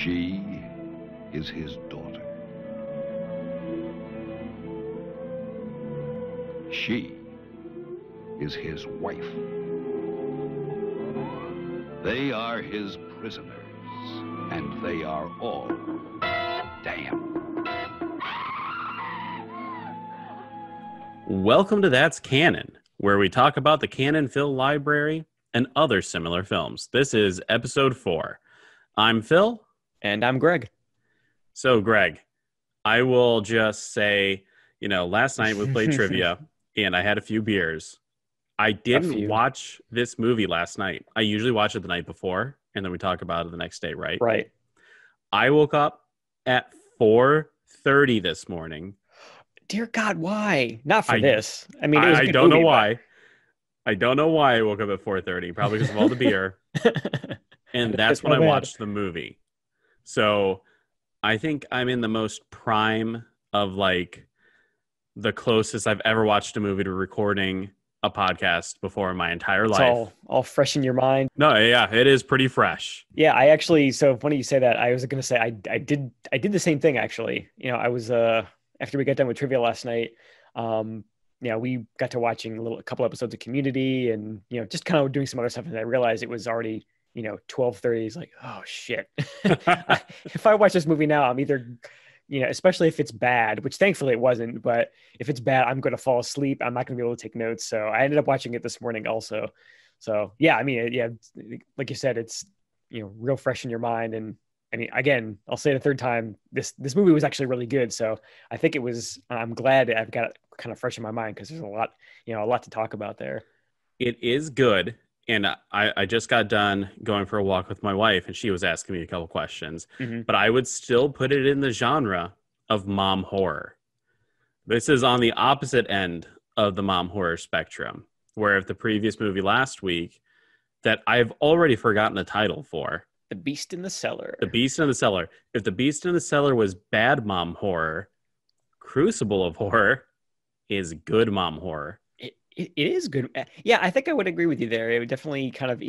She is his daughter. She is his wife. They are his prisoners, and they are all damned. Welcome to That's Canon, where we talk about the Canon Film Library and other similar films. This is episode 4. I'm Phil. And I'm Greg. So, Greg, I will just say, last night we played trivia, and I had a few beers. I didn't watch this movie last night. I usually watch it the night before, and then we talk about it the next day, right? Right. I woke up at 4:30 this morning. Dear God, why? Not for this. I mean, it was a I good don't know movie, why. I don't know why I woke up at 4:30. Probably because of all the beer. And that's when I watched the movie. So I think I'm in the most prime of the closest I've ever watched a movie to recording a podcast before in my entire life. All fresh in your mind. No, yeah, it is pretty fresh. Yeah, I actually, so funny you say that. I was going to say I did the same thing actually. I was after we got done with trivia last night, we got to watching a couple episodes of Community and just kind of doing some other stuff, and I realized it was already 12:30. It's like, oh shit. If I watch this movie now, I'm either especially if it's bad, which thankfully it wasn't, but if it's bad, I'm going to fall asleep. I'm not going to be able to take notes. So I ended up watching it this morning also. So yeah, I mean, yeah, like you said, it's, real fresh in your mind. And I mean, again, I'll say it a third time, this movie was actually really good. So I think I'm glad I've got it kind of fresh in my mind because there's a lot to talk about there. It is good. And I just got done going for a walk with my wife, and she was asking me a couple questions. Mm-hmm. But I would still put it in the genre of mom horror. This is on the opposite end of the mom horror spectrum, where if the previous movie last week that I've already forgotten the title for. The Beast in the Cellar. The Beast in the Cellar. If The Beast in the Cellar was bad mom horror, Crucible of Horror is good mom horror. It is good. Yeah, I think I would agree with you there. It would definitely kind of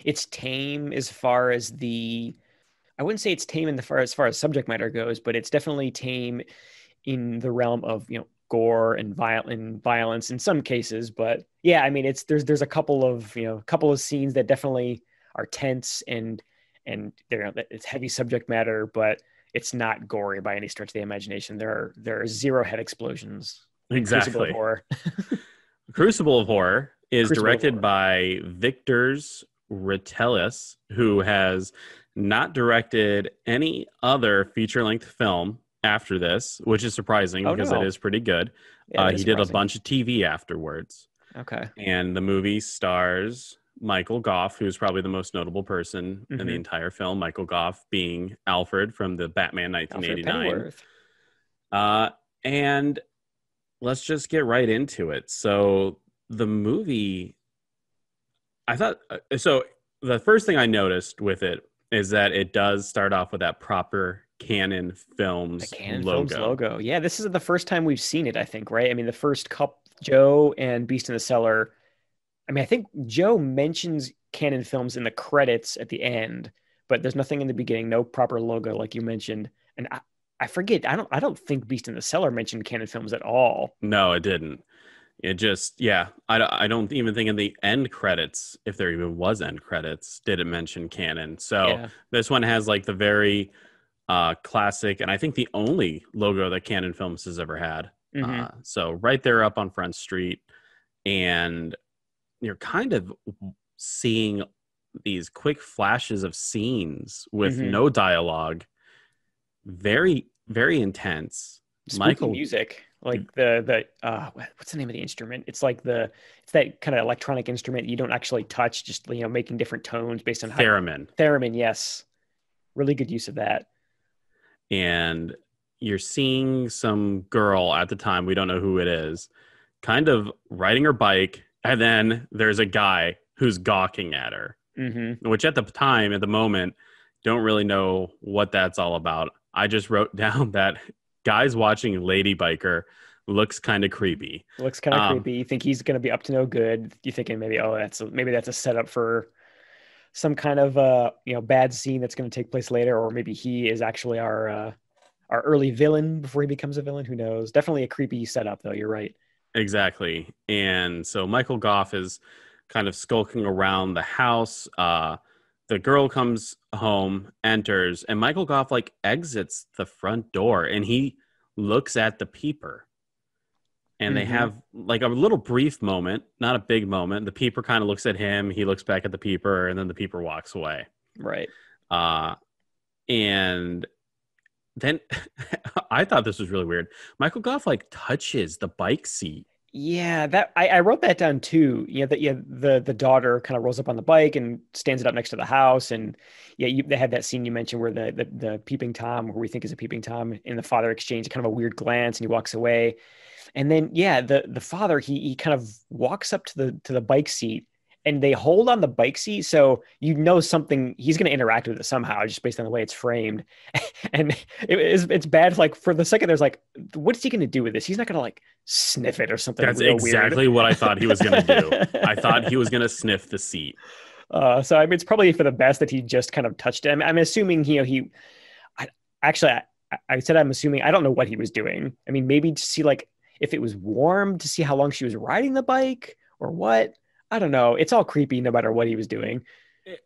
it's tame as far as I wouldn't say it's tame as far as subject matter goes, but it's definitely tame in the realm of, gore and violence in some cases. But yeah, I mean, there's a couple of scenes that definitely are tense and it's heavy subject matter, but it's not gory by any stretch of the imagination. There are zero head explosions. Exactly. Crucible of Horror. Crucible of Horror is directed by Victors Retelis, who has not directed any other feature-length film after this, which is surprising because it is pretty good. Yeah, he did a bunch of TV afterwards. Okay. And the movie stars Michael Gough, who's probably the most notable person in the entire film. Michael Gough being Alfred from the Batman 1989. And let's just get right into it. So the movie, the first thing I noticed with it is that it does start off with that proper Canon Films logo. Yeah, this is the first time we've seen it, I think, right? I mean, the first couple, Joe and Beast in the Cellar. I mean, I think Joe mentions Canon Films in the credits at the end, but there's nothing in the beginning, no proper logo like you mentioned. And I forget. I don't think Beast in the Cellar mentioned Canon Films at all. No, it didn't. It just, yeah. I don't even think in the end credits, if there even was end credits, did it mention Canon. So This one has the very classic, and I think the only logo that Canon Films has ever had. Mm-hmm. So right there up on Front Street, and you're kind of seeing these quick flashes of scenes with no dialogue. Very, very intense. Spooky music, like the what's the name of the instrument? It's that kind of electronic instrument you don't actually touch, just making different tones based on theremin. Yes, really good use of that. And you're seeing some girl at the time, we don't know who it is, kind of riding her bike, and then there's a guy who's gawking at her, which at the moment, don't really know what that's all about. I just wrote down that guys watching Lady Biker looks kind of creepy. You think he's going to be up to no good. You're thinking maybe, that's a setup for some kind of bad scene that's going to take place later, or maybe he is actually our early villain before he becomes a villain. Who knows? Definitely a creepy setup, though. You're right. Exactly. And so Michael Goff is kind of skulking around the house. The girl comes home, enters, and Michael Goff like exits the front door, and he looks at the peeper. And they have like a little brief moment, not a big moment. The peeper kind of looks at him. He looks back at the peeper, and then the peeper walks away. Right. And then I thought this was really weird. Michael Goff like touches the bike seat. Yeah, that I wrote that down too. The daughter kind of rolls up on the bike and stands it up next to the house, and they had that scene you mentioned where the peeping Tom, who we think is a peeping Tom, and the father exchange kind of a weird glance, and he walks away. And then, the father, he kind of walks up to the bike seat, and they hold on the bike seat. So, something, he's going to interact with it somehow, just based on the way it's framed. And it's bad. Like for the second, there's like, what's he going to do with this? He's not going to like sniff it or something. That's exactly what I thought he was going to do. I thought he was going to sniff the seat. So, I mean, it's probably for the best that he just kind of touched it. I'm assuming, I said, I'm assuming, I don't know what he was doing. I mean, maybe to see like, if it was warm, to see how long she was riding the bike or what. I don't know. It's all creepy no matter what he was doing.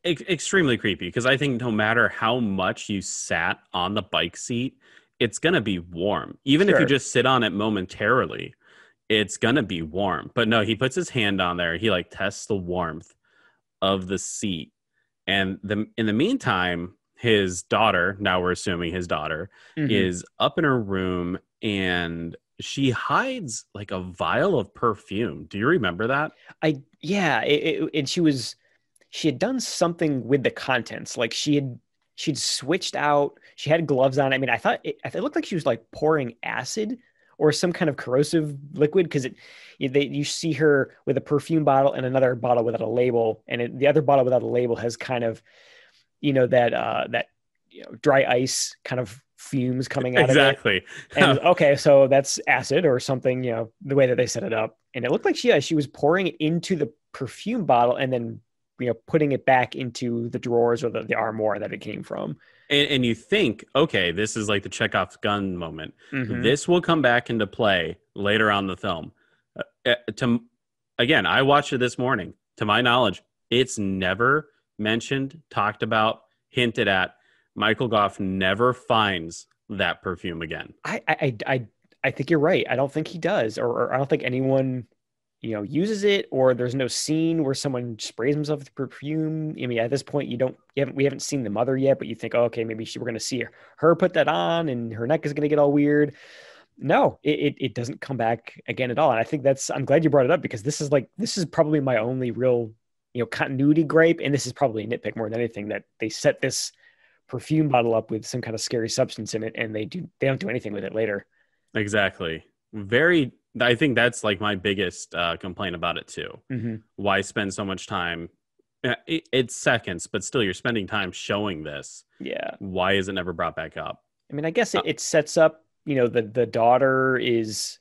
Extremely creepy, because I think no matter how much you sat on the bike seat, it's going to be warm. Even if you just sit on it momentarily, it's going to be warm. But no, he puts his hand on there. He like tests the warmth of the seat. And in the meantime, his daughter, now we're assuming his daughter, is up in her room, and she hides like a vial of perfume. Do you remember that? And she had done something with the contents. Like she'd switched out. She had gloves on. I mean, I thought it looked like she was like pouring acid or some kind of corrosive liquid, because you see her with a perfume bottle and another bottle without a label, and the other bottle without a label has kind of that dry ice kind of fumes coming out of it. Exactly. And okay, so that's acid or something, the way that they set it up. And it looked like she was pouring it into the perfume bottle and then, putting it back into the drawers or the armoire that it came from. And you think, okay, this is like the Chekhov's gun moment. This will come back into play later on in the film. Again, I watched it this morning. To my knowledge, it's never mentioned, talked about, hinted at. Michael Goff never finds that perfume again. I think you're right. I don't think he does, or I don't think anyone, uses it, or there's no scene where someone sprays himself with perfume. I mean, at this point, we haven't seen the mother yet, but you think, oh, okay, maybe we're going to see her put that on, and her neck is going to get all weird. No, it doesn't come back again at all. And I think I'm glad you brought it up, because this is probably my only real, continuity gripe, and this is probably a nitpick more than anything, that they set this perfume bottle up with some kind of scary substance in it, and they don't do anything with it later. Exactly. I think that's like my biggest complaint about it too. Why spend so much time? It's seconds, but still you're spending time showing this. Yeah. Why is it never brought back up? I mean, I guess it sets up, the daughter is,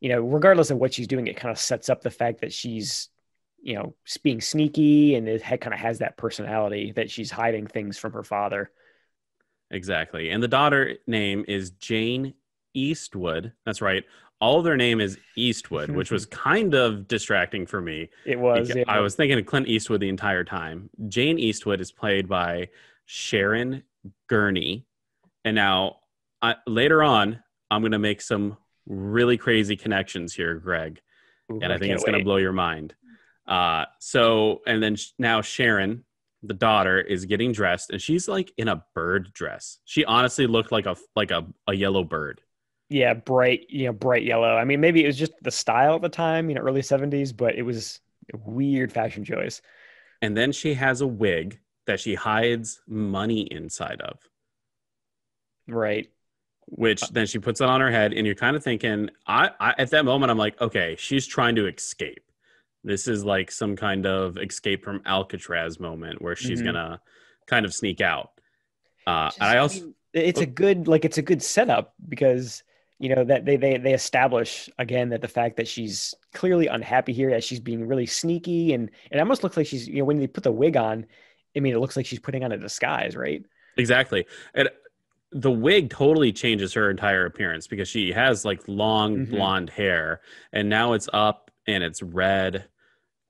regardless of what she's doing, it kind of sets up the fact that she's, being sneaky, and it kind of has that personality that she's hiding things from her father. Exactly. And the daughter name is Jane Eastwood. That's right. All of their name is Eastwood, which was kind of distracting for me. It was. I was thinking of Clint Eastwood the entire time. Jane Eastwood is played by Sharon Gurney. And now, later on, I'm going to make some really crazy connections here, Greg. Ooh, and I think it's going to blow your mind. And then now Sharon, the daughter, is getting dressed, and she's like in a bird dress. She honestly looked like a yellow bird. Yeah, bright yellow. I mean, maybe it was just the style at the time, early 70s, but it was a weird fashion choice. And then she has a wig that she hides money inside of. Right. Which then she puts it on her head, and you're kind of thinking, I at that moment, I'm like, okay, she's trying to escape. This is like some kind of escape from Alcatraz moment where she's gonna kind of sneak out. It's a good setup, because that they establish again that the fact that she's clearly unhappy here, that she's being really sneaky, and it almost looks like she's, when they put the wig on, I mean, it looks like she's putting on a disguise, right? Exactly. And the wig totally changes her entire appearance because she has like long blonde hair, and now it's up and it's red,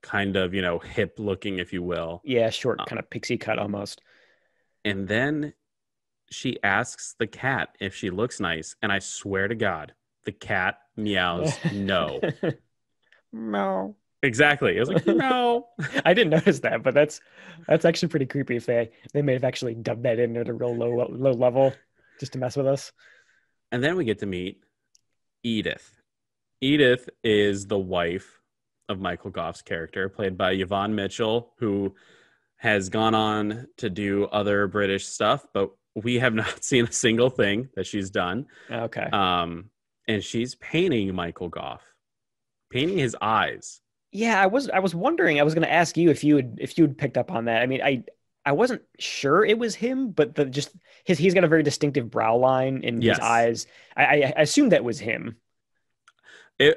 kind of, hip looking, if you will. Yeah, short, kind of pixie cut almost. And then she asks the cat if she looks nice, and I swear to God, the cat meows no. No. Exactly. I was like, no. I didn't notice that, but that's actually pretty creepy if they may have actually dubbed that in at a real low level just to mess with us. And then we get to meet Edith. Edith is the wife of Michael Goff's character, played by Yvonne Mitchell, who has gone on to do other British stuff, but we have not seen a single thing that she's done. Okay. And she's painting Michael Goff, painting his eyes. Yeah, I was wondering. I was going to ask you if you had picked up on that. I mean, I wasn't sure it was him, but he's got a very distinctive brow line in his eyes. I assumed that was him.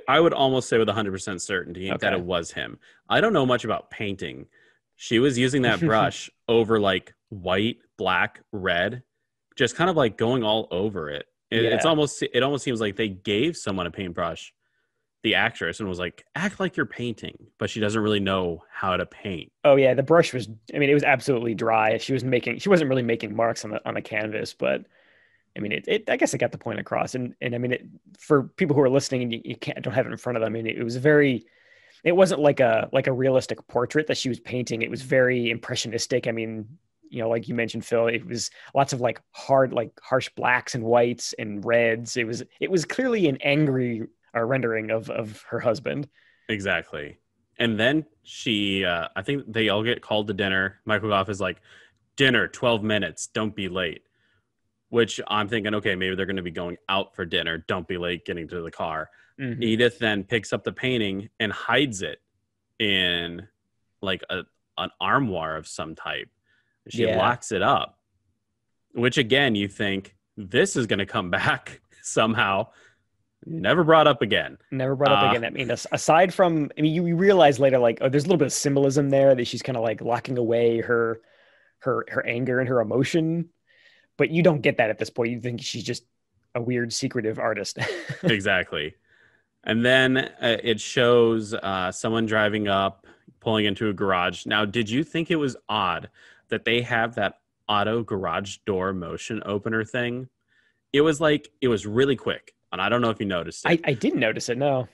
I would almost say with 100% certainty that it was him. I don't know much about painting. She was using that brush over like white, black, red, just kind of like going all over it. It almost seems like they gave someone a paintbrush, the actress, and was like, act like you're painting, but she doesn't really know how to paint. Oh yeah, the brush was, I mean, it was absolutely dry. She wasn't really making marks on the canvas, but I mean, I guess it got the point across. And I mean, for people who are listening and you don't have it in front of them, I mean, it wasn't like a realistic portrait that she was painting. It was very impressionistic. I mean, like you mentioned, Phil, it was lots of like hard, like harsh blacks and whites and reds. It was clearly an angry rendering of her husband. Exactly. And then I think they all get called to dinner. Michael Goff is like, dinner, 12 minutes, don't be late. Which I'm thinking, okay, maybe they're going to be going out for dinner. Don't be late getting to the car. Mm-hmm. Edith then picks up the painting and hides it in like an armoire of some type. She locks it up, which again, you think this is going to come back somehow. Never brought up again. Never brought up again. I mean, aside from, I mean, you realize later, like, oh, there's a little bit of symbolism there that she's kind of like locking away her anger and her emotion. But you don't get that at this point. You think she's just a weird, secretive artist. Exactly. And then it shows someone driving up, pulling into a garage. Now, did you think it was odd that they have that auto garage door motion opener thing? It was really quick. And I don't know if you noticed it. I didn't notice it, no.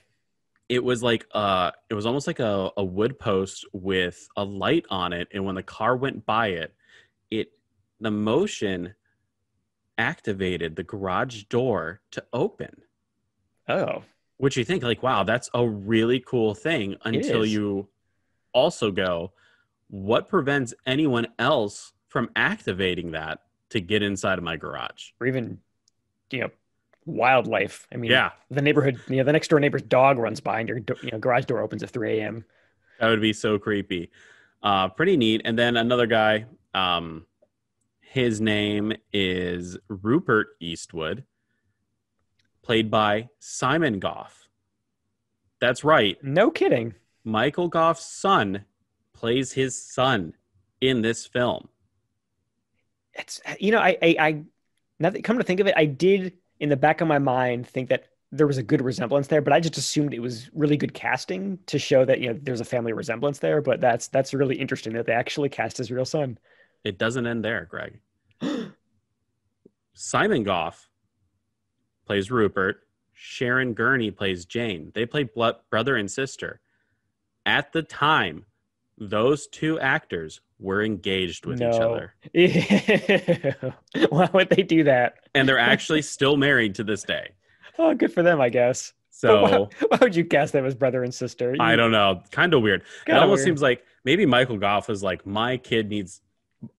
It was like it was almost like a wood post with a light on it. And when the car went by the motion activated the garage door to open. Oh. Which you think like, wow, that's a really cool thing until you also go, what prevents anyone else from activating that to get inside of my garage? Or even, wildlife. I mean, the neighborhood, the next door neighbor's dog runs by and your garage door opens at 3 a.m. That would be so creepy. Pretty neat. And then another guy, his name is Rupert Eastwood, played by Simon Goff. That's right. No kidding. Michael Goff's son plays his son in this film. It's, I now that come to think of it, I did in the back of my mind think that there was a good resemblance there, but I just assumed it was really good casting to show that, there's a family resemblance there. But that's really interesting that they actually cast his real son. It doesn't end there, Greg. Simon Goff plays Rupert. Sharon Gurney plays Jane. They play brother and sister. At the time, those two actors were engaged with each other. Why would they do that? And they're actually still married to this day. Oh, good for them, I guess. So why would you cast them as brother and sister? I don't know. Kind of weird. It almost seems like maybe Michael Goff was like, my kid needs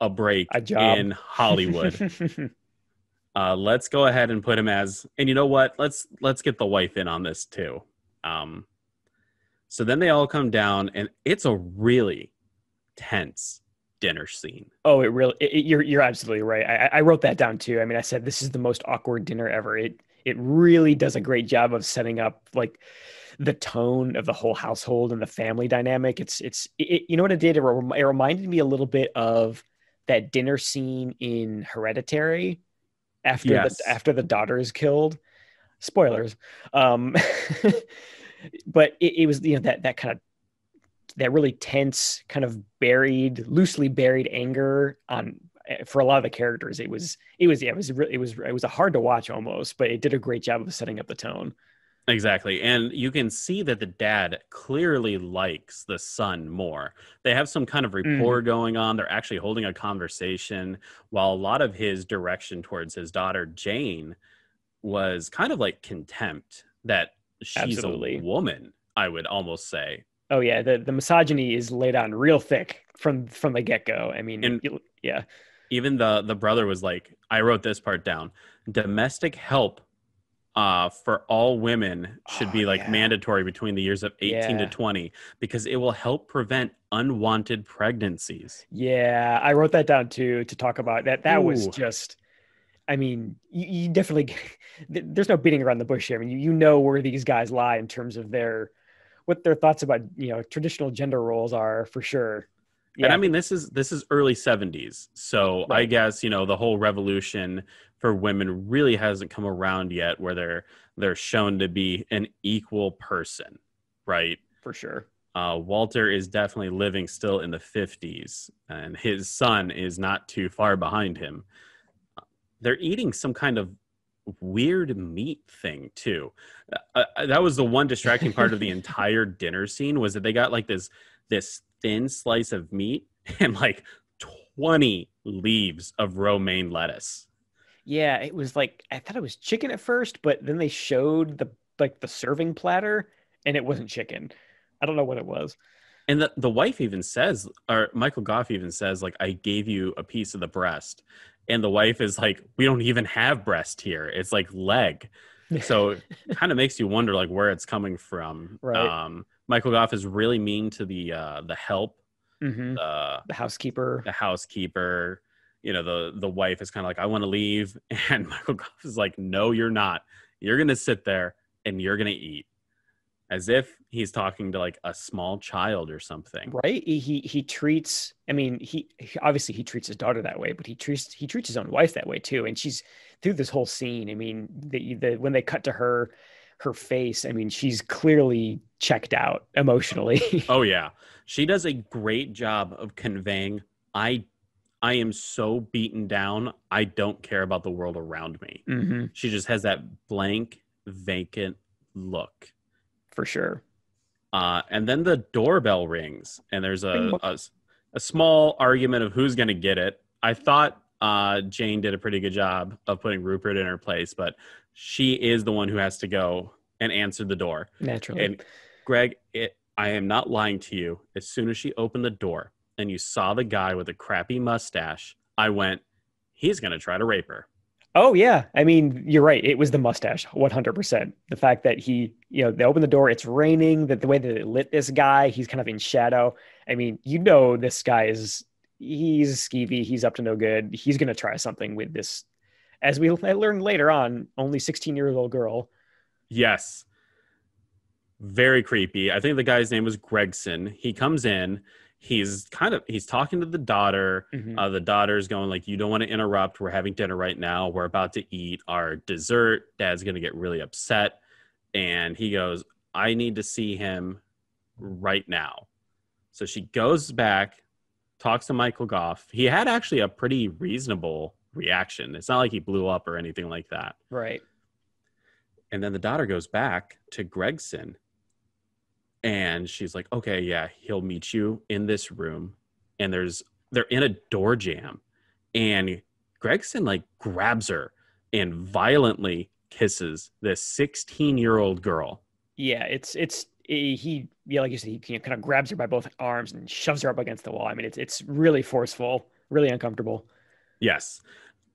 a break, a job in Hollywood. Let's go ahead and put him as, and you know what? Let's get the wife in on this too. So then they all come down, and it's a really tense dinner scene. Oh, you're absolutely right. I wrote that down too. I mean, I said this is the most awkward dinner ever. it really does a great job of setting up like the tone of the whole household and the family dynamic. You know what it did? It reminded me a little bit of that dinner scene in Hereditary Yes. after the daughter is killed. Spoilers. Um, but it was, you know, that kind of, that really tense kind of loosely buried anger on, for a lot of the characters. It was a hard to watch almost, but it did a great job of setting up the tone. Exactly. And you can see that the dad clearly likes the son more. They have some kind of rapport going on. They're actually holding a conversation, while a lot of his direction towards his daughter, Jane, was kind of like contempt that she's Absolutely. a woman, I would almost say. Oh yeah, the misogyny is laid on real thick from the get-go. I mean, And yeah. even the brother was like, I wrote this part down. Domestic help for all women should be like mandatory between the years of 18 to 20 because it will help prevent unwanted pregnancies. Yeah, I wrote that down too to talk about that. That was just, I mean, you definitely, there's no beating around the bush here. I mean, you know where these guys lie in terms of what their thoughts about, you know, traditional gender roles are, for sure. Yeah. And I mean, this is early 70s. So right. I guess, you know, the whole revolution for women really hasn't come around yet where they're shown to be an equal person, right? For sure. Walter is definitely living still in the 50s, and his son is not too far behind him. They're eating some kind of weird meat thing too. That was the one distracting part of the entire dinner scene, was that they got like this thin slice of meat and like 20 leaves of romaine lettuce. Yeah, it was like, I thought it was chicken at first, but then they showed the serving platter and it wasn't chicken. I don't know what it was. And the wife even says, or Michael Goff even says, like, I gave you a piece of the breast. And the wife is like, we don't even have breast here. It's like leg. So it kind of makes you wonder like where it's coming from. Right. Michael Goff is really mean to the help, the housekeeper. The housekeeper. You know, the wife is kind of like, I want to leave. And Michael Goff is like, no, you're not. You're going to sit there and you're going to eat. As if he's talking to like a small child or something. Right. He treats, I mean, he obviously he treats his daughter that way, but he treats his own wife that way too. And she's, through this whole scene, I mean, when they cut to her face, I mean, she's clearly checked out emotionally. Oh yeah. She does a great job of conveying, I am so beaten down, I don't care about the world around me. Mm-hmm. She just has that blank, vacant look. For sure. And then the doorbell rings, and there's a small argument of who's going to get it. I thought Jane did a pretty good job of putting Rupert in her place, but she is the one who has to go and answer the door. Naturally. And Greg, I am not lying to you. As soon as she opened the door and you saw the guy with a crappy mustache, I went, he's going to try to rape her. Oh yeah. I mean, you're right. It was the mustache, 100%. The fact that he, you know, they open the door, it's raining, that the way that it lit this guy, he's kind of in shadow. I mean, you know, this guy he's skeevy. He's up to no good. He's going to try something with this, as we learned later on, only 16-year-old girl. Yes. Very creepy. I think the guy's name was Gregson. He comes in. He's talking to the daughter. Mm-hmm. The daughter's going like, you don't want to interrupt. We're having dinner right now. We're about to eat our dessert. Dad's going to get really upset. And he goes, I need to see him right now. So she goes back, talks to Michael Goff. He had actually a pretty reasonable reaction. It's not like he blew up or anything like that. Right. And then the daughter goes back to Gregson. And she's like, okay, yeah, he'll meet you in this room. And they're in a door jam. And Gregson like grabs her and violently kisses this 16-year-old girl. Yeah, he, yeah, like you said, he kind of grabs her by both arms and shoves her up against the wall. I mean, it's really forceful, really uncomfortable. Yes.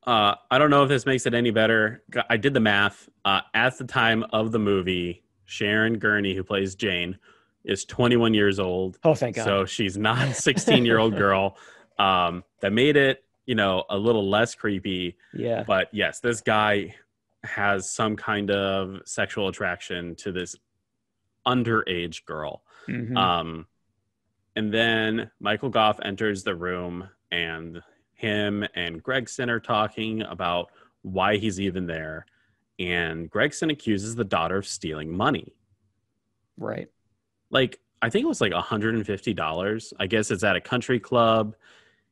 I don't know if this makes it any better. I did the math. At the time of the movie, Sharon Gurney, who plays Jane, is 21 years old. Oh, thank God. So she's not a 16-year-old girl. That made it, you know, a little less creepy. Yeah. But yes, this guy, has some kind of sexual attraction to this underage girl. Mm-hmm. And then Michael Goff enters the room, and him and Gregson are talking about why he's even there. And Gregson accuses the daughter of stealing money. Right. Like, I think it was like $150. I guess it's at a country club.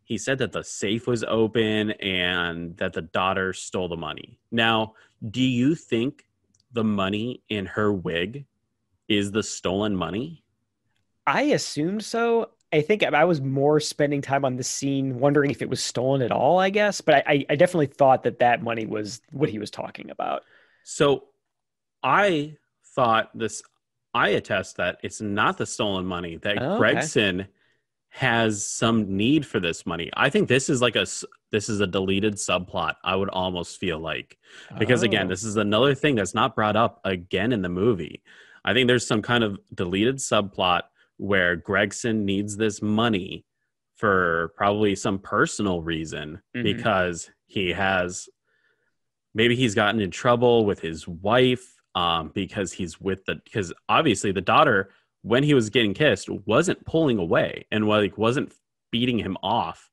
He said that the safe was open and that the daughter stole the money. Now, do you think the money in her wig is the stolen money? I assumed so. I think I was more spending time on the scene wondering if it was stolen at all, I guess. But I definitely thought that that money was what he was talking about. So I thought this, I attest that it's not the stolen money, that Oh, okay. Gregson has some need for this money. I think this is like this is a deleted subplot, I would almost feel like, because again, Oh, this is another thing that's not brought up again in the movie. I think there's some kind of deleted subplot where Gregson needs this money for probably some personal reason, hmm, because maybe he's gotten in trouble with his wife, because because obviously the daughter, when he was getting kissed, wasn't pulling away and wasn't beating him off.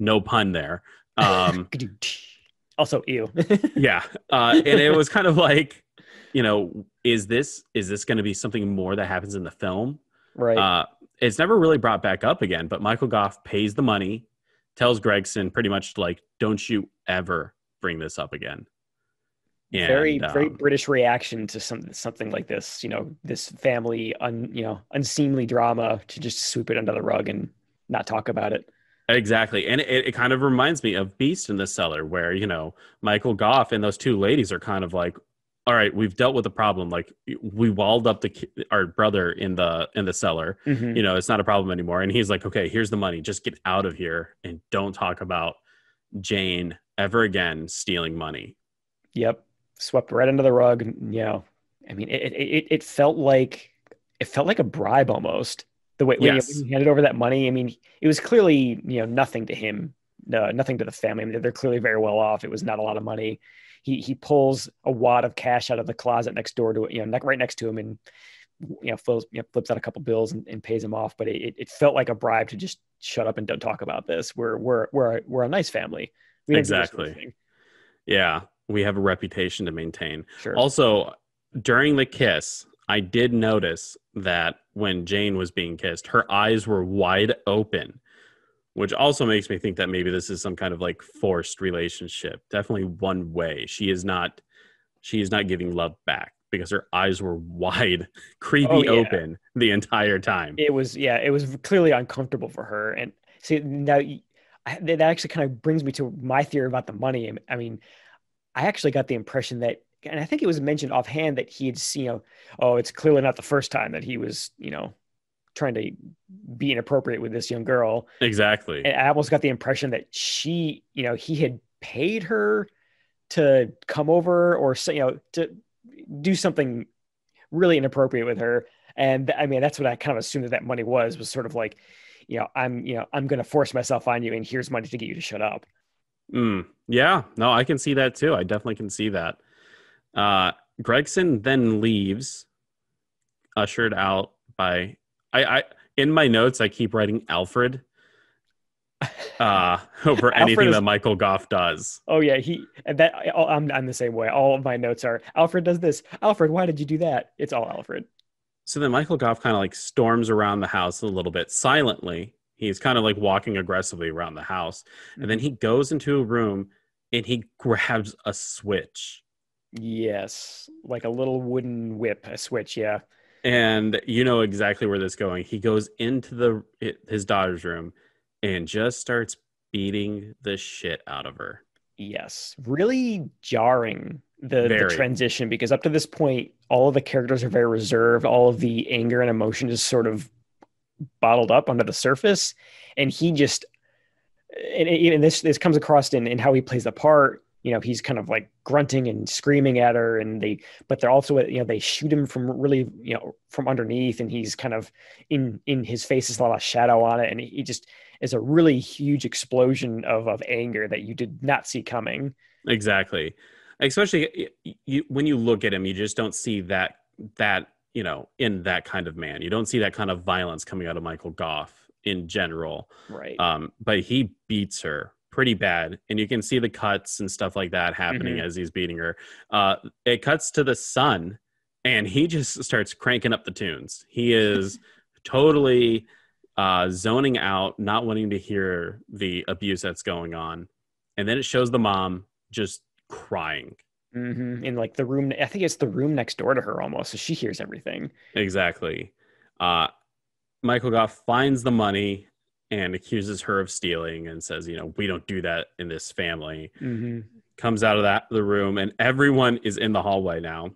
No pun there. Um, also ew. yeah, and it was kind of like, is this going to be something more that happens in the film? Right. Uh, it's never really brought back up again. But Michael Goff pays the money, tells Gregson pretty much like, "Don't you ever bring this up again." Very, And very British reaction to something like this. This family unseemly drama, to just sweep it under the rug and not talk about it. exactly. And it kind of reminds me of Beast in the Cellar, where, Michael Goff and those two ladies are kind of like, all right, we've dealt with the problem. Like, we walled up our brother in the cellar. Hmm. It's not a problem anymore. And he's like, okay, here's the money. Just get out of here and don't talk about Jane ever again stealing money. Yep. Swept right under the rug. I mean, it felt like a bribe almost. The way when Yes, he handed over that money, I mean, it was clearly nothing to him, nothing to the family. I mean, they're clearly very well off. It was not a lot of money. He pulls a wad of cash out of the closet next door to it, right next to him, and flips out a couple bills and pays him off. But it felt like a bribe to just shut up and don't talk about this. We're a nice family. We don't do this sort of exactly. thing. Yeah, we have a reputation to maintain. Sure. Also, during the kiss, I did notice that when Jane was being kissed, her eyes were wide open, which also makes me think that maybe this is some kind of like forced relationship. Definitely one way. She is not giving love back because her eyes were wide, Oh creepy yeah. open the entire time. It was clearly uncomfortable for her. And see, now that actually kind of brings me to my theory about the money. I mean, I actually got the impression that, and I think it was mentioned offhand, that he had seen, oh, it's clearly not the first time that he was, trying to be inappropriate with this young girl. Exactly. And I almost got the impression that he had paid her to come over, or to do something really inappropriate with her. And I mean, that's what I kind of assumed that money was sort of like, I'm going to force myself on you, and here's money to get you to shut up. Yeah, no, I can see that too. I definitely can see that. Uh, Gregson then leaves, ushered out by I in my notes I keep writing Alfred over Alfred anything that is, Michael Goff does. oh yeah, I'm the same way. All of my notes are Alfred does this. Alfred, why did you do that? It's all Alfred. So then Michael Goff kind of like storms around the house a little bit silently. He's kind of like walking aggressively around the house. And then Mhm. he goes into a room and he grabs a switch. Yes, like a little wooden whip, a switch. Yeah. And you know exactly where this is going. He goes into his daughter's room and just starts beating the shit out of her. Yes, really jarring, the Very. transition, because up to this point, all of the characters are very reserved. All of the anger and emotion is sort of bottled up under the surface, and he just and this comes across in how he plays the part. He's kind of like grunting and screaming at her, but they're also, they shoot him from really, from underneath, and he's kind of in his face is a lot of shadow on it, and he just is a really huge explosion of anger that you did not see coming. Exactly. Especially when you look at him, you just don't see that in that kind of man. You don't see that kind of violence coming out of Michael Goff in general. Right. But he beats her pretty bad, and you can see the cuts and stuff like that happening as he's beating her. It cuts to the son, and he just starts cranking up the tunes. He is totally zoning out, not wanting to hear the abuse that's going on. And then it shows the mom just crying. In like the room, I think it's the room next door to her almost, so she hears everything. Exactly. Michael Goff finds the money and accuses her of stealing and says, we don't do that in this family. Comes out of the room, and everyone is in the hallway now.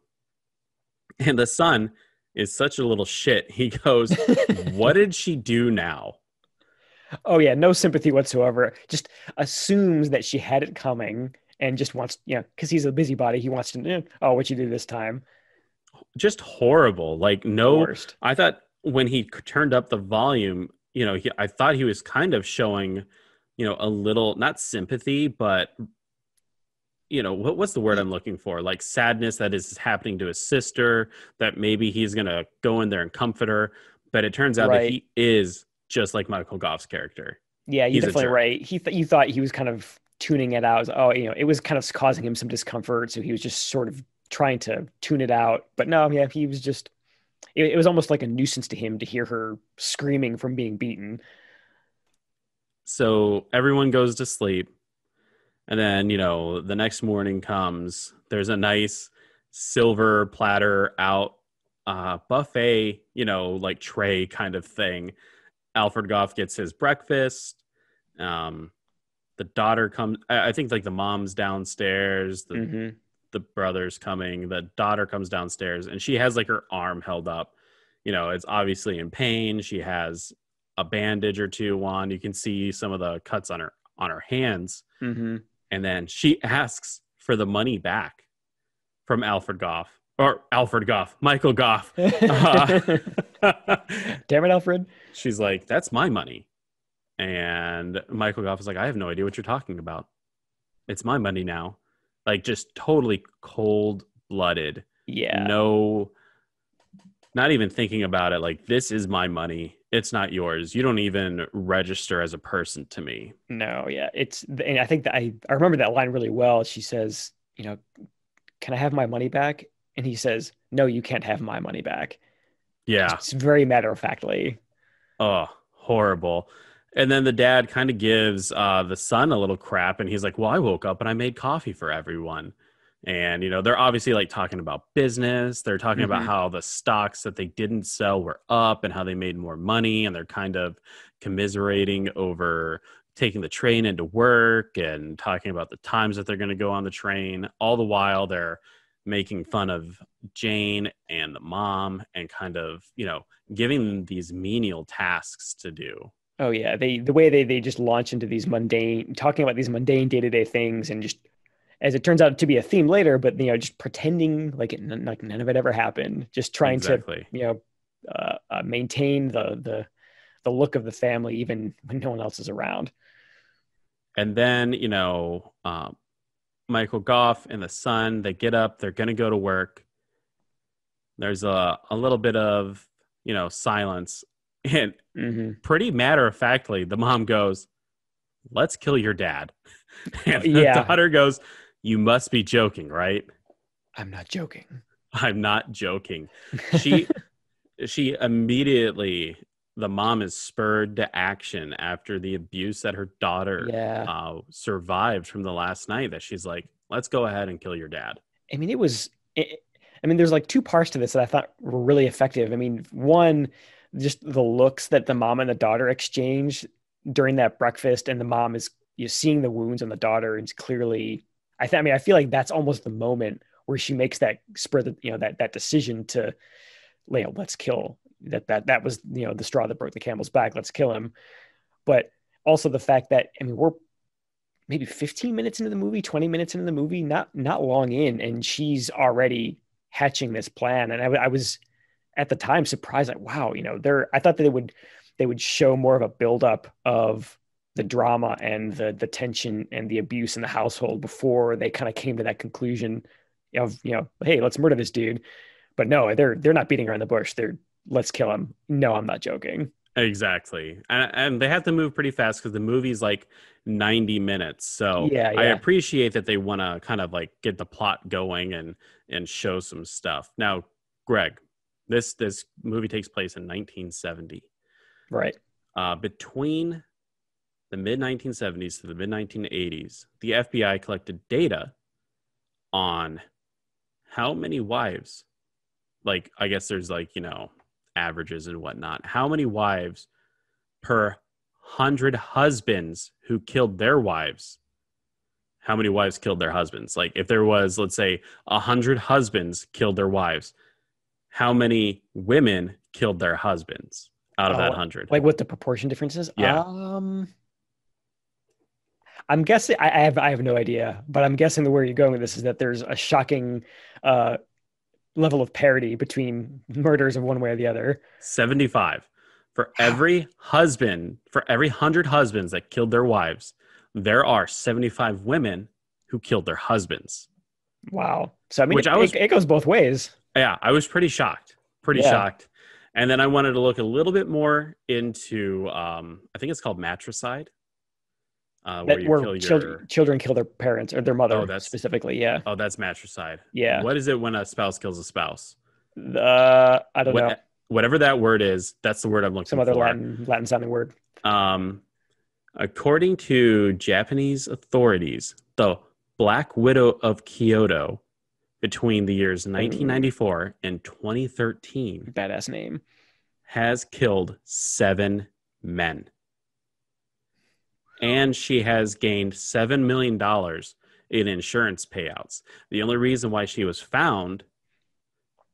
And the son is such a little shit. He goes, what did she do now? Oh yeah, no sympathy whatsoever. Just assumes that she had it coming and just wants, because he's a busybody. He wants to know, what you do this time. Just horrible. Like, no, Worst. I thought when he turned up the volume, I thought he was kind of showing, a little, not sympathy, but, what's the word I'm looking for? Like sadness that is happening to his sister, that maybe he's going to go in there and comfort her. But it turns out that he is just like Michael Goff's character. Yeah, you're definitely right. You thought he was kind of tuning it out. It was kind of causing him some discomfort, so he was just sort of trying to tune it out. But no, yeah, he was just. It was almost like a nuisance to him to hear her screaming from being beaten. So everyone goes to sleep, and then the next morning comes. There's a nice silver platter out buffet, like tray kind of thing. Alfred Goff gets his breakfast. The daughter comes. I think like the mom's downstairs. The brother's coming. The daughter comes downstairs, and she has like her arm held up. It's obviously in pain. She has a bandage or two on. You can see some of the cuts on her hands. And then she asks for the money back from Michael Goff. Damn it, Alfred. She's like, that's my money. And Michael Goff is like, I have no idea what you're talking about. It's my money now. Like, just totally cold-blooded. Yeah. No, not even thinking about it. Like, this is my money. It's not yours. You don't even register as a person to me. No, yeah. And I think that I remember that line really well. She says, can I have my money back? And he says, no, you can't have my money back. Yeah. It's very matter-of-factly. Oh, horrible. And then the dad kind of gives the son a little crap, and he's like, well, I woke up and I made coffee for everyone. And, they're obviously like talking about business. They're talking about how the stocks that they didn't sell were up and how they made more money. And they're kind of commiserating over taking the train into work and talking about the times that they're going to go on the train. All the while they're making fun of Jane and the mom and kind of, giving them these menial tasks to do. Oh yeah. The way they just launch into these talking about these mundane day-to-day things, and just, as it turns out to be a theme later, but just pretending like none of it ever happened, just trying to maintain the look of the family even when no one else is around. And then Michael Goff and the son, they get up, they're gonna go to work. There's a little bit of silence, and pretty matter-of-factly the mom goes, let's kill your dad. And the daughter goes, you must be joking, right? I'm not joking. I'm not joking. She immediately, the mom is spurred to action after the abuse that her daughter survived from the last night, that she's like, let's go ahead and kill your dad. I mean, there's like two parts to this that I thought were really effective. I mean, one, just the looks that the mom and the daughter exchange during that breakfast, and the mom is seeing the wounds on the daughter, and it's clearly, I feel like that's almost the moment where she makes that that decision to, let's kill that was, the straw that broke the camel's back. Let's kill him. But also the fact that, we're maybe 15 minutes into the movie, 20 minutes into the movie, not long in, and she's already hatching this plan. And I was at the time surprised, like, wow, I thought that they would show more of a buildup of the drama and the tension and the abuse in the household before they kind of came to that conclusion of, hey, let's murder this dude. But no, they're not beating around the bush. They're, let's kill him. No, I'm not joking. Exactly. And they have to move pretty fast because the movie's like 90 minutes. So Yeah, I yeah. appreciate that they want to kind of like get the plot going and show some stuff. Now, Greg, this movie takes place in 1970. Right. Between the mid 1970s to the mid 1980s, the FBI collected data on how many wives, like, I guess there's like, averages and whatnot. How many wives per 100 husbands who killed their wives? How many wives killed their husbands? Like, if there was, let's say, 100 husbands killed their wives, how many women killed their husbands out of that 100? Like what the proportion differences? Yeah. I'm guessing, I have no idea, but I'm guessing the where you're going with this is that there's a shocking level of parity between murders of one way or the other. 75. For every 100 husbands that killed their wives, there are 75 women who killed their husbands. Wow. So I mean, it goes both ways. Yeah, I was pretty shocked. Shocked. And then I wanted to look a little bit more into, I think it's called matricide. Where children kill their parents or their mother specifically. Yeah. Oh, that's matricide. Yeah. What is it when a spouse kills a spouse? I don't know. Whatever that word is, that's the word I'm looking for. Some other Latin sounding word. According to Japanese authorities, the Black Widow of Kyoto between the years 1994 and 2013. Badass name. Has killed 7 men. And she has gained $7 million in insurance payouts. The only reason why she was found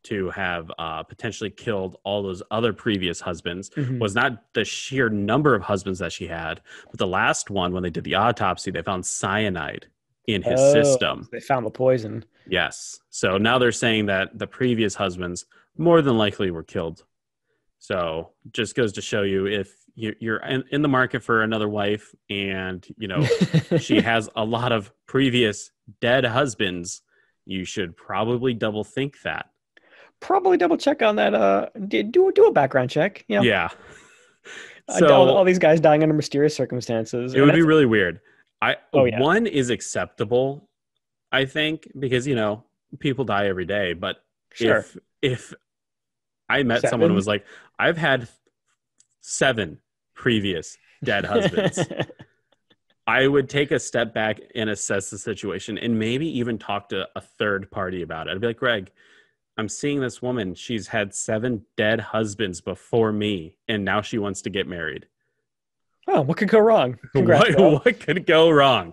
to have potentially killed all those other previous husbands was not the sheer number of husbands that she had, but the last one, when they did the autopsy, they found cyanide in his system. They found the poison. Yes. So now they're saying that the previous husbands more than likely were killed. So just goes to show you, if you're in the market for another wife and, she has a lot of previous dead husbands, you should probably double think that. Probably double check on that. Do a background check. Yeah. So all these guys dying under mysterious circumstances. It would be really weird. One is acceptable, I think, because, people die every day. But sure. if I met someone who was like, I've had 7 previous dead husbands, I would take a step back and assess the situation and maybe even talk to a third party about it. I'd be like, Greg, I'm seeing this woman. She's had 7 dead husbands before me, and now she wants to get married. Oh, what could go wrong? What could go wrong?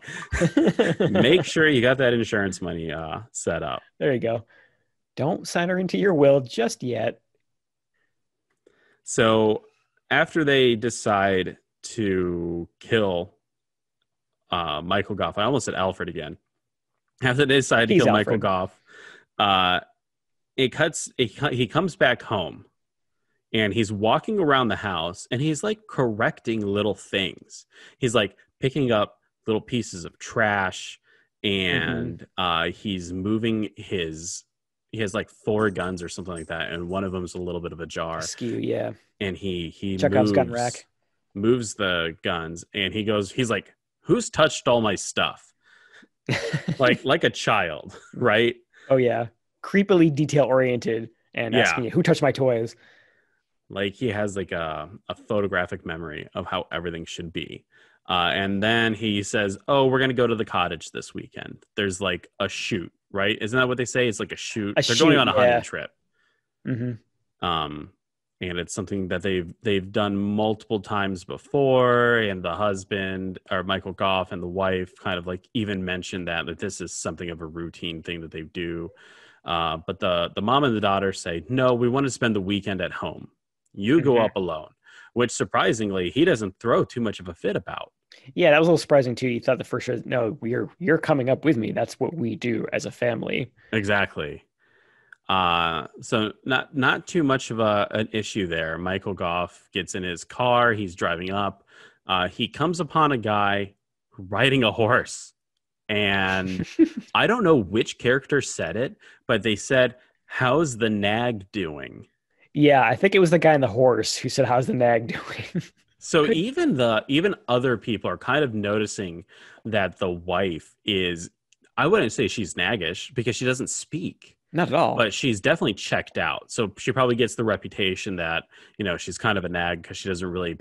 Make sure you got that insurance money set up. There you go. Don't sign her into your will just yet. So after they decide to kill Michael Goff, I almost said Alfred again. After they decide to kill Alfred. Michael Goff, he comes back home and he's walking around the house and he's like correcting little things. He's like picking up little pieces of trash and he's moving he has like 4 guns or something like that, and one of them's a little bit of a jar. Askew, yeah. And he Chekhov's gun rack. Moves the guns, and he's like, "Who's touched all my stuff?" like a child, right? Oh yeah, creepily detail oriented and asking you, "Who touched my toys?" Like he has like a photographic memory of how everything should be. And then he says, "Oh, we're gonna go to the cottage this weekend. There's like a shoot." Right? Isn't that what they say? It's like a shoot. They're going on a hunting trip. And it's something that they've done multiple times before. And the husband, or Michael Goff, and the wife kind of like even mentioned that this is something of a routine thing that they do. But the mom and the daughter say, "No, we want to spend the weekend at home. You go up alone," which surprisingly he doesn't throw too much of a fit about. Yeah, that was a little surprising too. You thought the first show, no, you're coming up with me. That's what we do as a family. Exactly. So not too much of an issue there. Michael Goff gets in his car. He's driving up. he comes upon a guy riding a horse. And I don't know which character said it, but they said, "How's the nag doing?" Yeah, I think it was the guy on the horse who said, "How's the nag doing?" So Good. even other people are kind of noticing that the wife is, I wouldn't say she's naggish because she doesn't speak, Not at all. but she's definitely checked out. So she probably gets the reputation that, she's kind of a nag because she doesn't really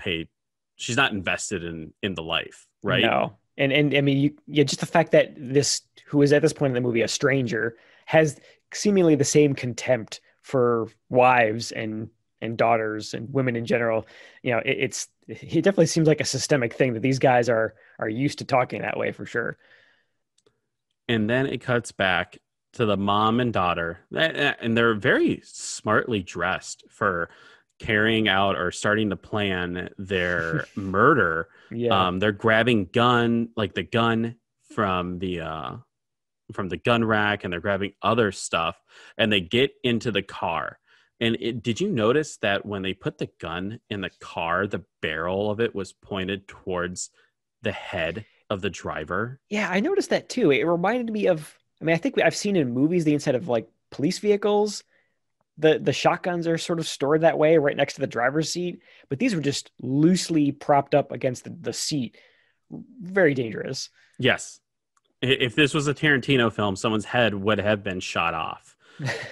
she's not invested in the life, right? No. And I mean, just the fact that this, who is at this point in the movie a stranger, has seemingly the same contempt for wives and daughters and women in general. It definitely seems like a systemic thing that these guys are used to talking that way for sure. And then it cuts back to the mom and daughter, and they're very smartly dressed for carrying out or starting to plan their murder. Yeah. They're grabbing the gun from the gun rack, and they're grabbing other stuff, and they get into the car. And did you notice that when they put the gun in the car, the barrel of it was pointed towards the head of the driver? Yeah, I noticed that too. It reminded me of, I mean, I think I've seen in movies the inside of like police vehicles, the shotguns are sort of stored that way right next to the driver's seat, but these were just loosely propped up against the seat. Very dangerous. Yes. If this was a Tarantino film, someone's head would have been shot off.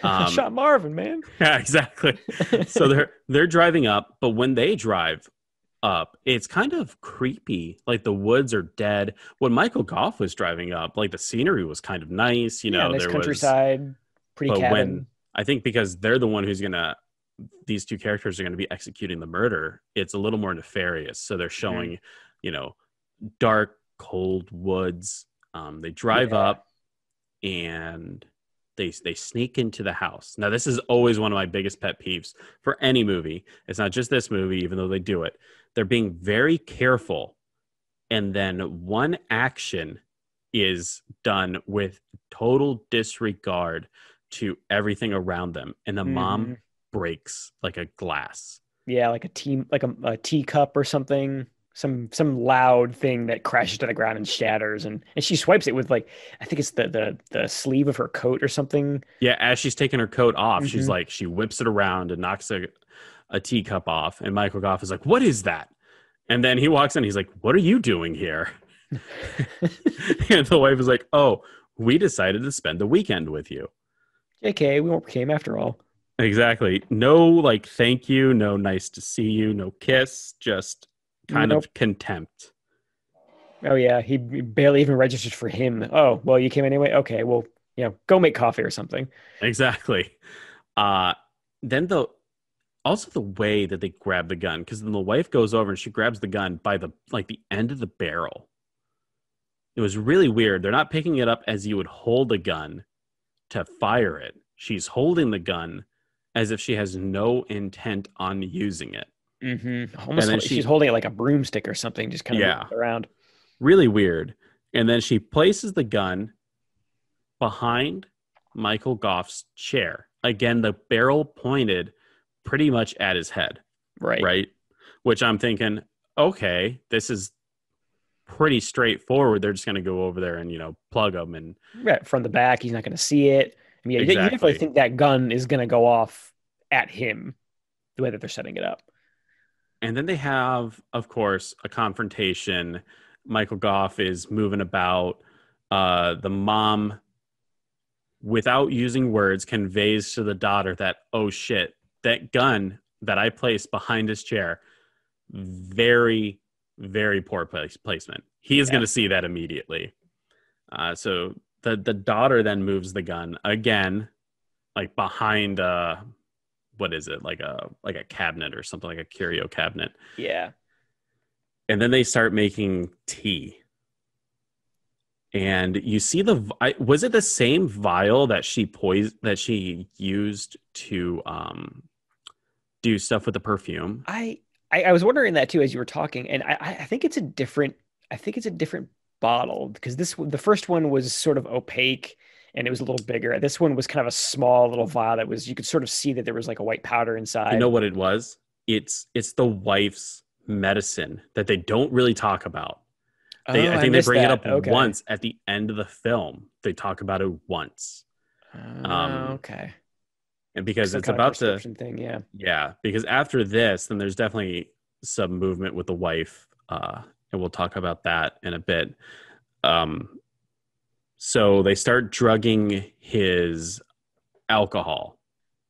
Shot Marvin, man. Yeah, exactly. So they're driving up, but when they drive up, it's kind of creepy. Like the woods are dead. When Michael Goff was driving up, like the scenery was kind of nice. Nice there countryside, pretty but cabin. I think because they're the one these two characters are gonna be executing the murder, it's a little more nefarious. So they're showing, dark, cold woods. They drive up and they sneak into the house. Now, this is always one of my biggest pet peeves for any movie. It's not just this movie, even though they do it. They're being very careful, and then one action is done with total disregard to everything around them, and the mom breaks like a glass. Yeah, like a teacup or something. Some loud thing that crashes to the ground and shatters, and she swipes it with, like, I think it's the sleeve of her coat or something. Yeah, as she's taking her coat off, she's like, she whips it around and knocks a teacup off, and Michael Goff is like, "What is that?" And then he walks in, he's like, "What are you doing here?" And the wife is like, "Oh, we decided to spend the weekend with you." JK, we came after all. Exactly. No, like, thank you, no nice to see you, no kiss, just kind of contempt. Oh yeah, he barely even registered for him. Oh, well, you came anyway? Okay, well, go make coffee or something. Exactly. Then also the way that they grab the gun, because then the wife goes over and she grabs the gun by the end of the barrel. It was really weird. They're not picking it up as you would hold a gun to fire it. She's holding the gun as if she has no intent on using it. Almost like she's holding it like a broomstick or something, just kind of around. Really weird. And then she places the gun behind Michael Goff's chair. Again, the barrel pointed pretty much at his head. Right. Which I'm thinking, okay, this is pretty straightforward. They're just going to go over there and, plug him. And from the back, he's not going to see it. I mean, you definitely think that gun is going to go off at him the way that they're setting it up. And then they have, of course, a confrontation. Michael Goff is moving about. The mom, without using words, conveys to the daughter that, oh shit, that gun that I placed behind his chair, very, very poor placement. He is going to see that immediately. So the daughter then moves the gun again, like behind what is it, like a cabinet or something, like a curio cabinet. Yeah. And then they start making tea. And you see was it the same vial that she used to do stuff with the perfume? I was wondering that too as you were talking, and I think it's a different bottle, because the first one was sort of opaque and it was a little bigger. This one was kind of a small little vial that you could sort of see that there was like a white powder inside. You know what it was? It's the wife's medicine that they don't really talk about. Oh, I think they bring it up Okay. once at the end of the film. They talk about it once. Okay. And because Some it's kind of about to, prescription thing, yeah. yeah, because after this, then there's definitely some movement with the wife. And we'll talk about that in a bit. So they start drugging his alcohol.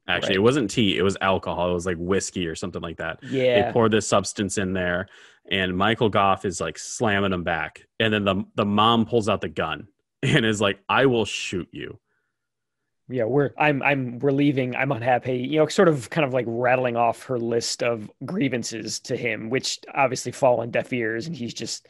Actually, Right. it wasn't tea, it was alcohol. It was like whiskey or something like that. They Yeah. pour this substance in there, and Michael Goff is like slamming him back. And then the mom pulls out the gun and is like, I will shoot you. Yeah, we're leaving. I'm unhappy. Sort of kind of like rattling off her list of grievances to him, which obviously fall on deaf ears, and he's just,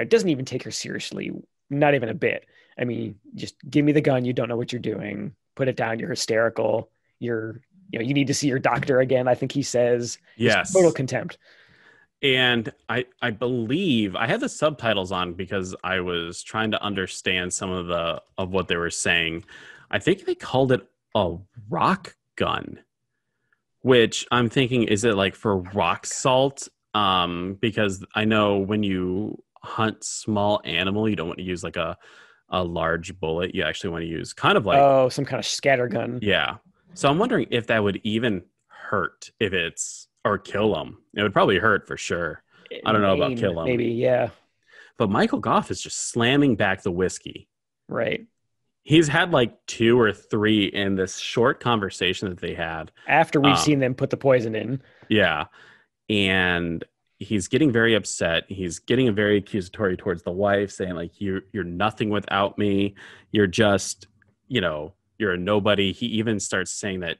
doesn't even take her seriously, not even a bit. I mean, just give me the gun. You don't know what you're doing. Put it down. You're hysterical. You need to see your doctor again, I think he says. Yes. Just total contempt. And I believe I had the subtitles on because I was trying to understand some of what they were saying. I think they called it a rock gun, which I'm thinking, is it like for rock salt? Because I know when you hunt small animal, you don't want to use like a large bullet. You actually want to use kind of like, some kind of scatter gun. yeah. So I'm wondering if that would even hurt or kill them. It would probably hurt for sure. I don't know about kill them. Maybe, yeah. But Michael Goff is just slamming back the whiskey. Right. He's had like 2 or 3 in this short conversation that they had. After we've seen them put the poison in. Yeah. And he's getting very upset. He's getting very accusatory towards the wife, saying like, you're nothing without me. You're just, you're a nobody. He even starts saying that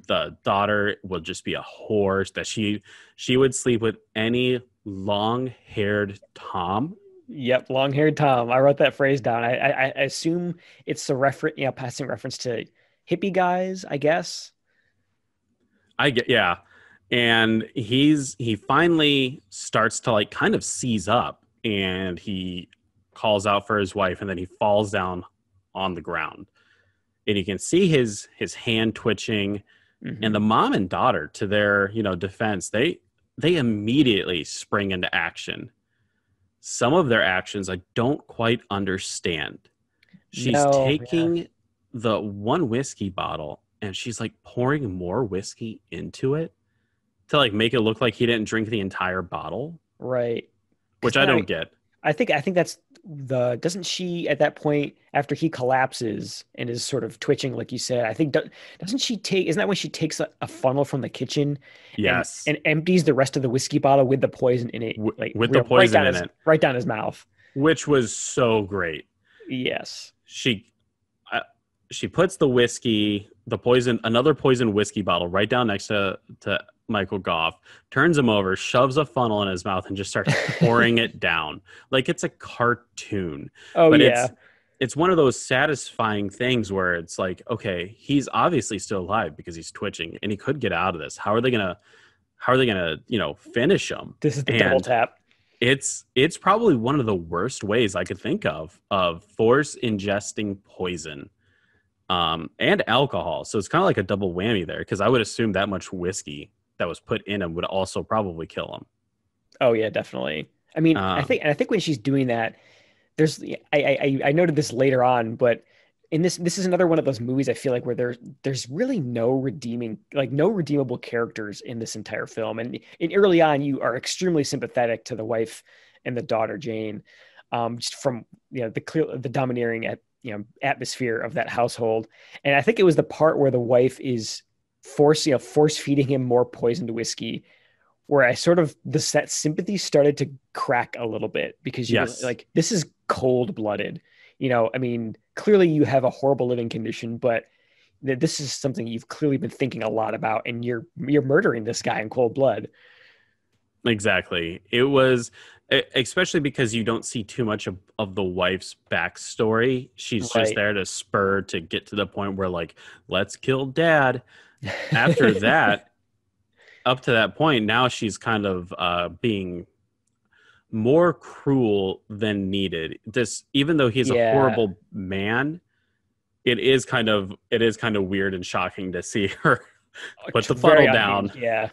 the daughter will just be a whore, that she would sleep with any long-haired Tom. Yep, long-haired Tom. I wrote that phrase down. I assume it's a passing reference to hippie guys, I guess. Yeah. And he finally starts to like kind of seize up, and he calls out for his wife, and then he falls down on the ground. And you can see his hand twitching. Mm-hmm. And the mom and daughter, to their defense, they immediately spring into action. Some of their actions I don't quite understand. She's taking the one whiskey bottle, and she's like pouring more whiskey into it to like make it look like he didn't drink the entire bottle. Right. Which I don't get. I think that's doesn't she at that point, after he collapses and is sort of twitching, like you said, I think, isn't that when she takes a funnel from the kitchen? Yes. And empties the rest of the whiskey bottle with the poison in it. With the poison in it. Right down his mouth. Which was so great. Yes. She puts the whiskey, another poison whiskey bottle right down next to Michael Goff, turns him over, shoves a funnel in his mouth, and just starts pouring it down like it's a cartoon. Oh, but yeah. It's one of those satisfying things where it's like, okay, he's obviously still alive because he's twitching, and he could get out of this. How are they gonna finish him? This is the double tap. It's probably one of the worst ways I could think of force ingesting poison. And alcohol. So it's kind of like a double whammy there, because I would assume that much whiskey that was put in him would also probably kill him. Oh yeah, definitely. I mean, I think when she's doing that, I noted this later on, but in this is another one of those movies I feel like where there's really no redeemable characters in this entire film. And early on, you are extremely sympathetic to the wife and the daughter Jane, just from the domineering atmosphere of that household. And I think it was the part where the wife is force feeding him more poisoned whiskey, where I sort of that sympathy started to crack a little bit, because this is cold-blooded. I mean, clearly you have a horrible living condition, but this is something you've clearly been thinking a lot about, and you're murdering this guy in cold blood. Exactly. It was, especially because you don't see too much of the wife's backstory. She's just there to get to the point where, like, let's kill dad. After that, up to that point, now she's kind of being more cruel than needed. Even though he's a horrible man, it is kind of weird and shocking to see her put the funnel down. Yeah.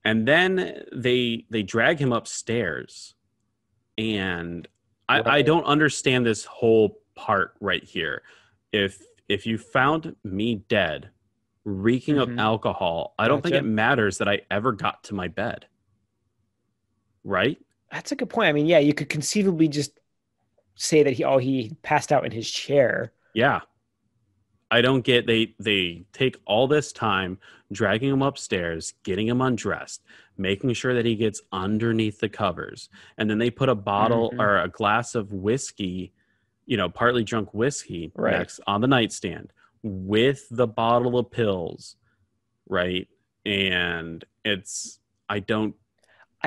And then they drag him upstairs, and Right. I don't understand this whole part right here. If you found me dead, reeking of alcohol, I don't think it matters that I ever got to my bed. Right? That's a good point. I mean, yeah, you could conceivably just say that he passed out in his chair. Yeah. I don't get they take all this time dragging him upstairs, getting him undressed, making sure that he gets underneath the covers, and then they put a bottle or a glass of whiskey, partly drunk whiskey next on the nightstand with the bottle of pills, right? And I don't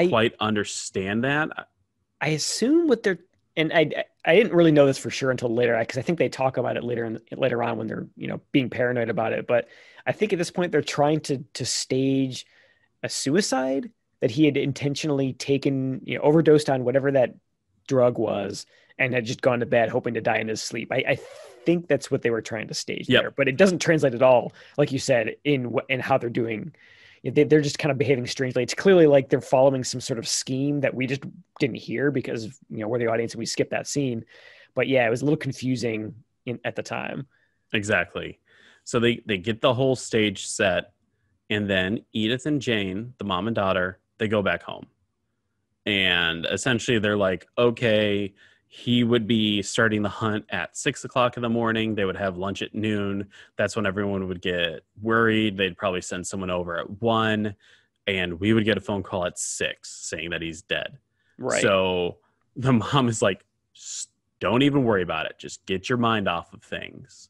quite understand that. I assume what they're, and I didn't really know this for sure until later, because I think they talk about it later on when they're being paranoid about it. But I think at this point they're trying to stage a suicide, that he had intentionally taken, overdosed on whatever that drug was, and had just gone to bed hoping to die in his sleep. I think that's what they were trying to stage there, but it doesn't translate at all, like you said, in how they're doing. They're just kind of behaving strangely. It's clearly like they're following some sort of scheme that we just didn't hear because we're the audience and we skipped that scene. But yeah, it was a little confusing at the time. Exactly. So they get the whole stage set, and then Edith and Jane, the mom and daughter, they go back home. And essentially they're like, okay, he would be starting the hunt at 6 o'clock in the morning. They would have lunch at noon. That's when everyone would get worried. They'd probably send someone over at 1, and we would get a phone call at 6 saying that he's dead. Right. So the mom is like, don't even worry about it. Just get your mind off of things,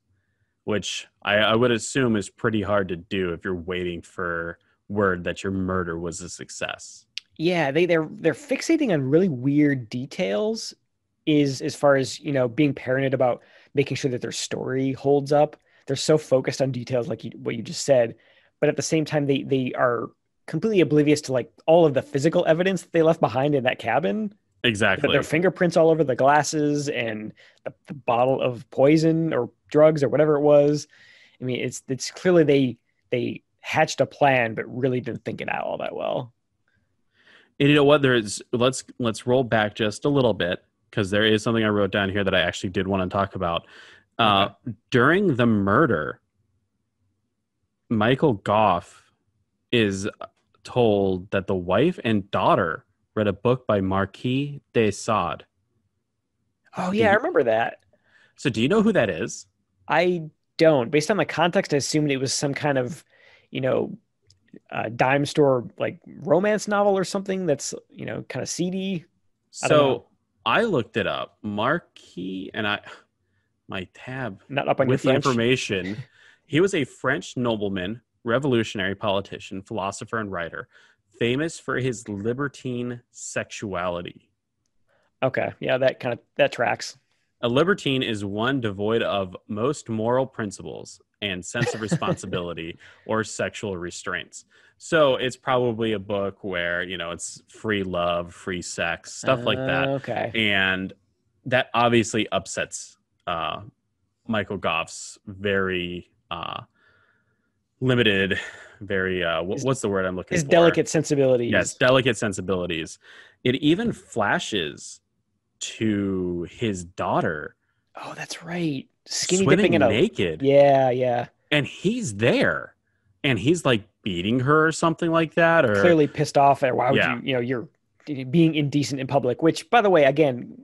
which I would assume is pretty hard to do if you're waiting for word that your murder was a success. Yeah, they're fixating on really weird details, is as far as being paranoid about making sure that their story holds up. They're so focused on details like what you just said, but at the same time they are completely oblivious to like all of the physical evidence that they left behind in that cabin. Exactly. Their fingerprints all over the glasses and the bottle of poison or drugs or whatever it was. I mean, it's clearly they hatched a plan but really didn't think it out all that well. And you know what? Let's roll back just a little bit, because there is something I wrote down here that I actually did want to talk about. During the murder, Michael Goff is told that the wife and daughter read a book by Marquis de Sade. Oh, yeah, I remember that. So do you know who that is? I don't. Based on the context, I assumed it was some kind of, dime store like romance novel or something that's, kind of seedy. So I looked it up. Marquis, and my tab not up on with your the information. He was a French nobleman, revolutionary politician, philosopher, and writer, famous for his libertine sexuality. Okay, yeah, that tracks. A libertine is one devoid of most moral principles and sense of responsibility or sexual restraints. So it's probably a book where, it's free love, free sex, stuff like that. Okay. And that obviously upsets Michael Goff's very limited, very, what's the word I'm looking for? His delicate sensibilities. Yes, delicate sensibilities. It even flashes to his daughter. Oh, that's right. Skinny swimming dipping naked. Yeah. And he's there, and he's like beating her or something like that, or clearly pissed off at why would you're being indecent in public. Which, by the way, again,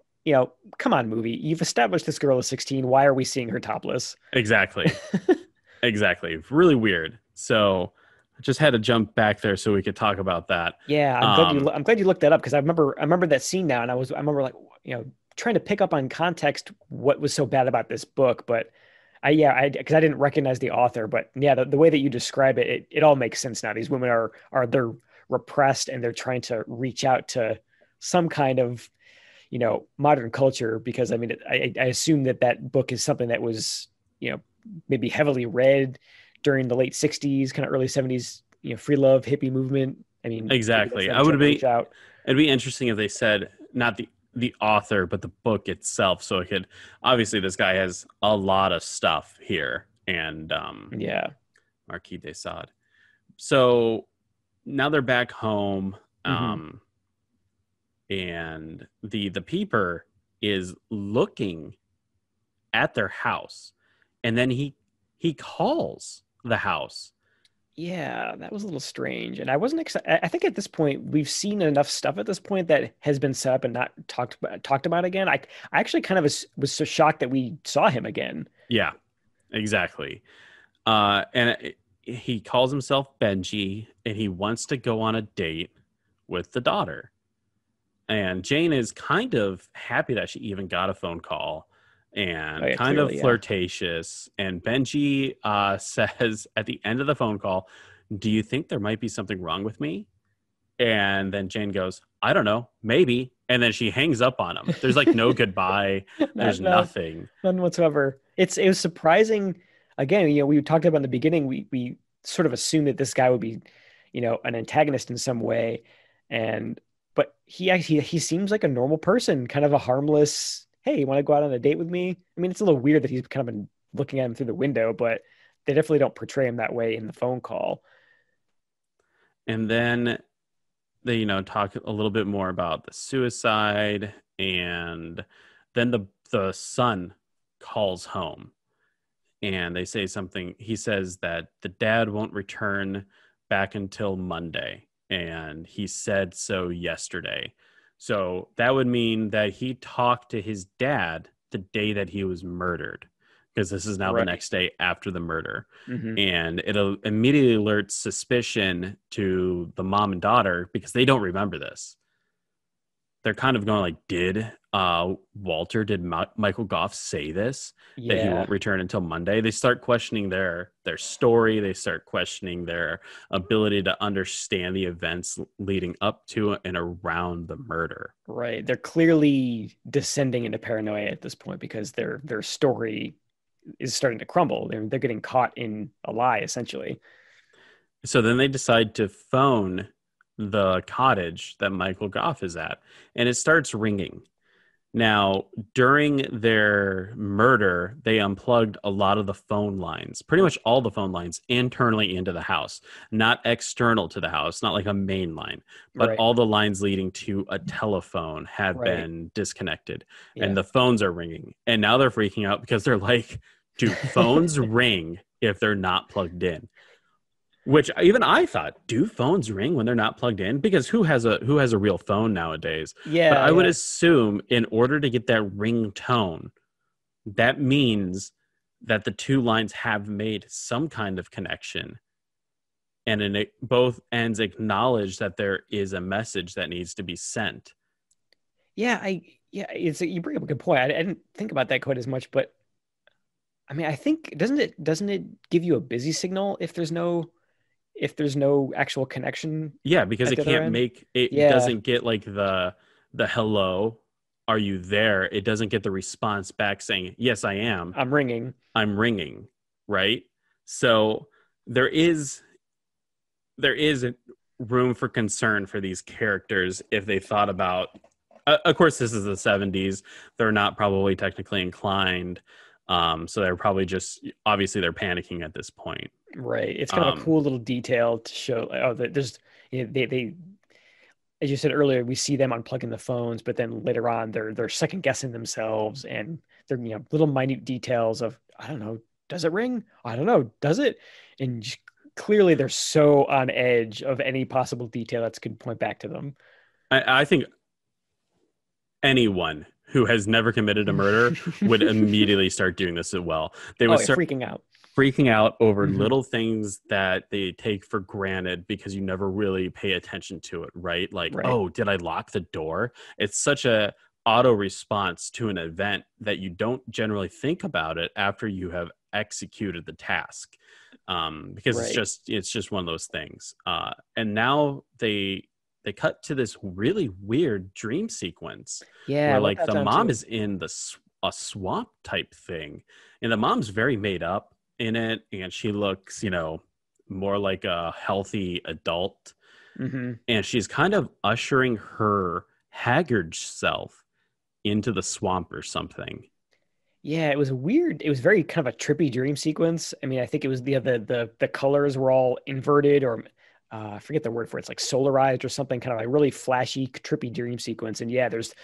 come on, movie. You've established this girl is 16. Why are we seeing her topless? Exactly. Exactly. Really weird. So I just had to jump back there so we could talk about that. Yeah, I'm glad you looked that up, because I remember that scene now, and I remember like trying to pick up on context what was so bad about this book, but because I didn't recognize the author, but yeah, the way that you describe it all makes sense now. These women they're repressed, and they're trying to reach out to some kind of modern culture, because I mean I assume that book is something that was maybe heavily read during the late 60s, kind of early 70s, free love hippie movement. I mean, exactly. It'd be interesting if they said not the author, but the book itself. So it could, obviously this guy has a lot of stuff here, and Marquis de Sade. So now they're back home. Mm-hmm. And the peeper is looking at their house, and then he calls the house. Yeah, that was a little strange. And I wasn't excited. I think at this point we've seen enough stuff at this point that has been set up and not talked about again. I actually kind of was so shocked that we saw him again. Yeah, exactly. He calls himself Benji, and he wants to go on a date with the daughter. And Jane is kind of happy that she even got a phone call, and Oh yeah, kind of clearly, yeah. flirtatious. And Benji says at the end of the phone call, "Do you think there might be something wrong with me?" And then Jane goes, "I don't know, maybe." And then she hangs up on him. There's like no goodbye. There's Not nothing. none whatsoever. It was surprising. Again, we talked about in the beginning. We sort of assumed that this guy would be, an antagonist in some way, and but he seems like a normal person, kind of a harmless. Hey, you want to go out on a date with me? I mean, it's a little weird that he's kind of been looking at him through the window, but they definitely don't portray him that way in the phone call. And then they, talk a little bit more about the suicide, and then the son calls home, and they say something. He says that the dad won't return back until Monday, and he said so yesterday. So that would mean that he talked to his dad the day that he was murdered, because this is now the Right. next day after the murder. Mm-hmm. And it'll immediately alert suspicion to the mom and daughter, because they don't remember this. They're kind of going like, did Michael Goff say this, that he Yeah. won't return until Monday? They start questioning their story. They start questioning their ability to understand the events leading up to and around the murder. Right. They're clearly descending into paranoia at this point because their story is starting to crumble. They're getting caught in a lie, essentially. So then they decide to phone the cottage that Michael Goff is at, and it starts ringing. Now, during their murder, they unplugged a lot of the phone lines, pretty much all the phone lines internally into the house, not external to the house, not like a main line, but Right. all the lines leading to a telephone have Right. been disconnected, Yeah. and the phones are ringing. And now they're freaking out because they're like, do phones ring if they're not plugged in? Which even I thought, do phones ring when they're not plugged in? Because who has a real phone nowadays? But Yeah. I would Yeah. assume in order to get that ring tone, that means that the two lines have made some kind of connection, and both ends acknowledge that there is a message that needs to be sent. Yeah. You bring up a good point. I didn't think about that quite as much, but I mean, I think doesn't it give you a busy signal if there's no actual connection Yeah, because at it the other can't end? make it Yeah. doesn't get like the hello, are you there? It doesn't get the response back saying, yes, I am. I'm ringing. I'm ringing, right? So there is room for concern for these characters if they thought about. Of course, this is the 70s. They're not probably technically inclined, so they're probably just obviously they're panicking at this point. Right. It's kind of a cool little detail to show. Oh, that there's they as you said earlier, we see them unplugging the phones, but then later on they're second guessing themselves, and they're little minute details of, I don't know, does it ring? I don't know, does it? And clearly they're so on edge of any possible detail that could point back to them. I think anyone who has never committed a murder would immediately start doing this as well. They would start freaking out over little things that they take for granted because you never really pay attention to it, right? Like, oh, did I lock the door? It's such a auto response to an event that you don't generally think about it after you have executed the task, because it's just one of those things. And now they cut to this really weird dream sequence where like the mom is in a swamp type thing, and the mom's very made up in it, and she looks more like a healthy adult, and she's kind of ushering her haggard self into the swamp or something. Yeah, it was weird. It was very kind of a trippy dream sequence. I mean, I think it was the colors were all inverted, or I forget the word for it. It's like solarized or something, kind of like really flashy, trippy dream sequence. And yeah, there's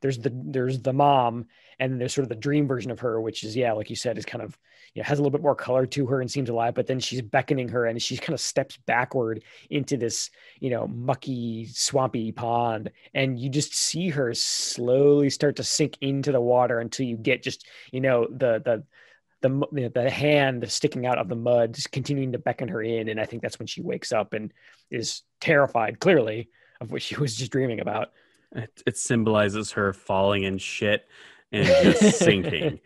there's the mom, and then there's sort of the dream version of her, which is, yeah, like you said, is kind of, has a little bit more color to her and seems alive. But then she's beckoning her, and she kind of steps backward into this, mucky, swampy pond, and you just see her slowly start to sink into the water until you get just, the hand sticking out of the mud, just continuing to beckon her in. And I think that's when she wakes up and is terrified, clearly, of what she was just dreaming about. It symbolizes her falling in shit and just sinking,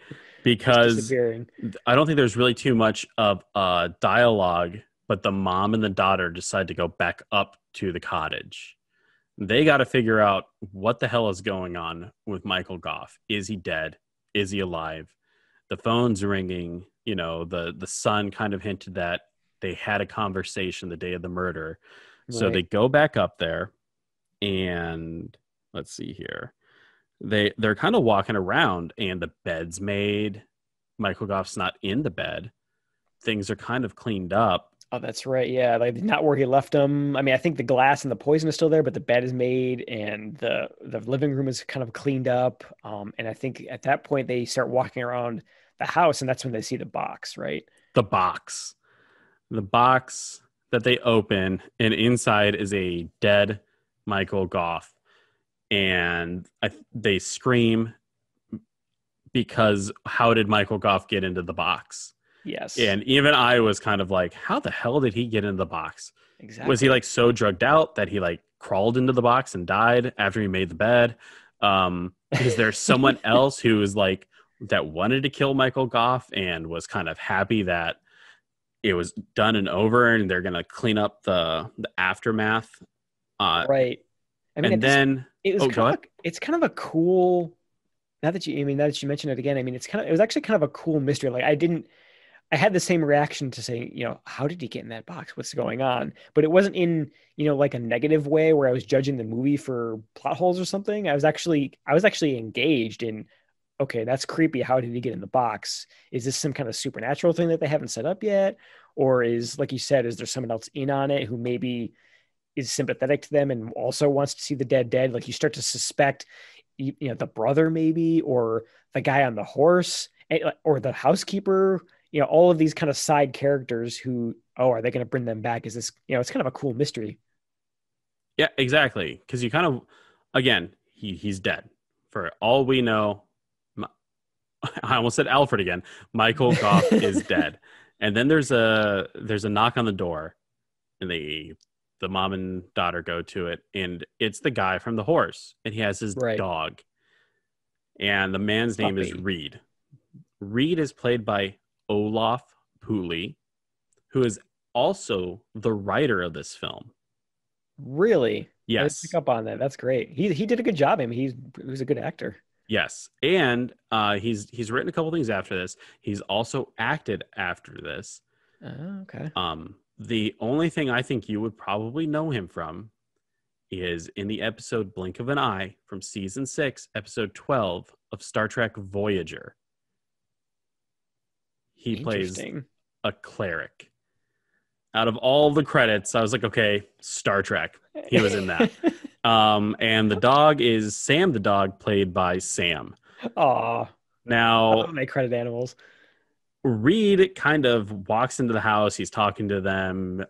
because I don't think there's really too much of dialogue, but the mom and the daughter decide to go back up to the cottage. They got to figure out what the hell is going on with Michael Goff. Is he dead? Is he alive? The phone's ringing. The son kind of hinted that they had a conversation the day of the murder. Right. So they go back up there, and let's see here. They're kind of walking around, and the bed's made. Michael Goff's not in the bed. Things are kind of cleaned up. Oh, that's right. Yeah, like not where he left them. I mean, I think the glass and the poison is still there, but the bed is made, and the living room is kind of cleaned up. And I think at that point they start walking around the house, and that's when they see the box, right? The box that they open, and inside is a dead Michael Goff, and they scream because how did Michael Goff get into the box? Yes. And even I was kind of like, how the hell did he get into the box? Exactly. Was he like so drugged out that he like crawled into the box and died after he made the bed? Is there someone else who is like that wanted to kill Michael Goff and was kind of happy that it was done and over, and they're going to clean up the aftermath? Right. I mean, and then it's kind of a cool, now that you mention it again, I mean, it was actually kind of a cool mystery. Like I had the same reaction to say, how did he get in that box? What's going on? But it wasn't in, like a negative way where I was judging the movie for plot holes or something. I was actually engaged in, okay, that's creepy. How did he get in the box? Is this some kind of supernatural thing that they haven't set up yet? Or is, like you said, is there someone else in on it who maybe is sympathetic to them and also wants to see the dead? Like you start to suspect, the brother maybe, or the guy on the horse, or the housekeeper, all of these kind of side characters who, are they going to bring them back? Is this, it's kind of a cool mystery. Yeah, exactly. Because you kind of, again, he's dead. For all we know, I almost said Alfred again. Michael Goff is dead. And then there's a knock on the door, and the mom and daughter go to it, and it's the guy from the horse, and he has his dog. And the man's name is Reed. Reed is played by Olaf Pooley, who is also the writer of this film. Really? Yes. I didn't pick up on that. That's great. He did a good job. I mean, he was a good actor. Yes, and he's written a couple things after this. He's also acted after this. Oh, okay. The only thing I think you would probably know him from is in the episode Blink of an Eye from season 6, episode 12 of Star Trek Voyager. He plays a cleric. Out of all the credits, I was like, okay, Star Trek. He was in that. And the dog is Sam the dog, played by Sam. Aw. Now, they credit animals. Reed kind of walks into the house. He's talking to them.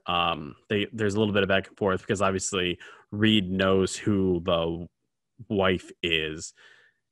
There's a little bit of back and forth because obviously Reed knows who the wife is.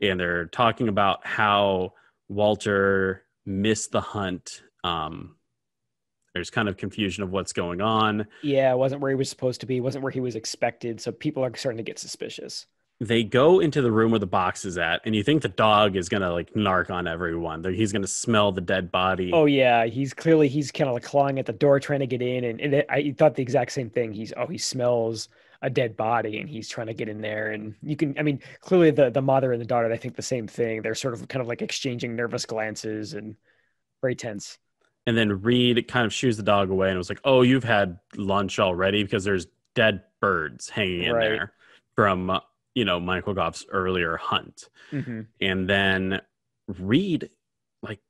And they're talking about how Walter missed the hunt. There's kind of confusion of what's going on. Yeah, it wasn't where he was supposed to be. It wasn't where he was expected. So people are starting to get suspicious. They go into the room where the box is at, and you think the dog is going to like narc on everyone. He's going to smell the dead body. Oh, yeah. He's kind of like clawing at the door, trying to get in. And I thought the exact same thing. He smells a dead body, and he's trying to get in there. And clearly the mother and the daughter, they think the same thing. They're sort of kind of like exchanging nervous glances and very tense. And then Reed kind of shoos the dog away and was like, oh, you've had lunch already, because there's dead birds hanging in there from, Michael Goff's earlier hunt. Mm-hmm. And then Reed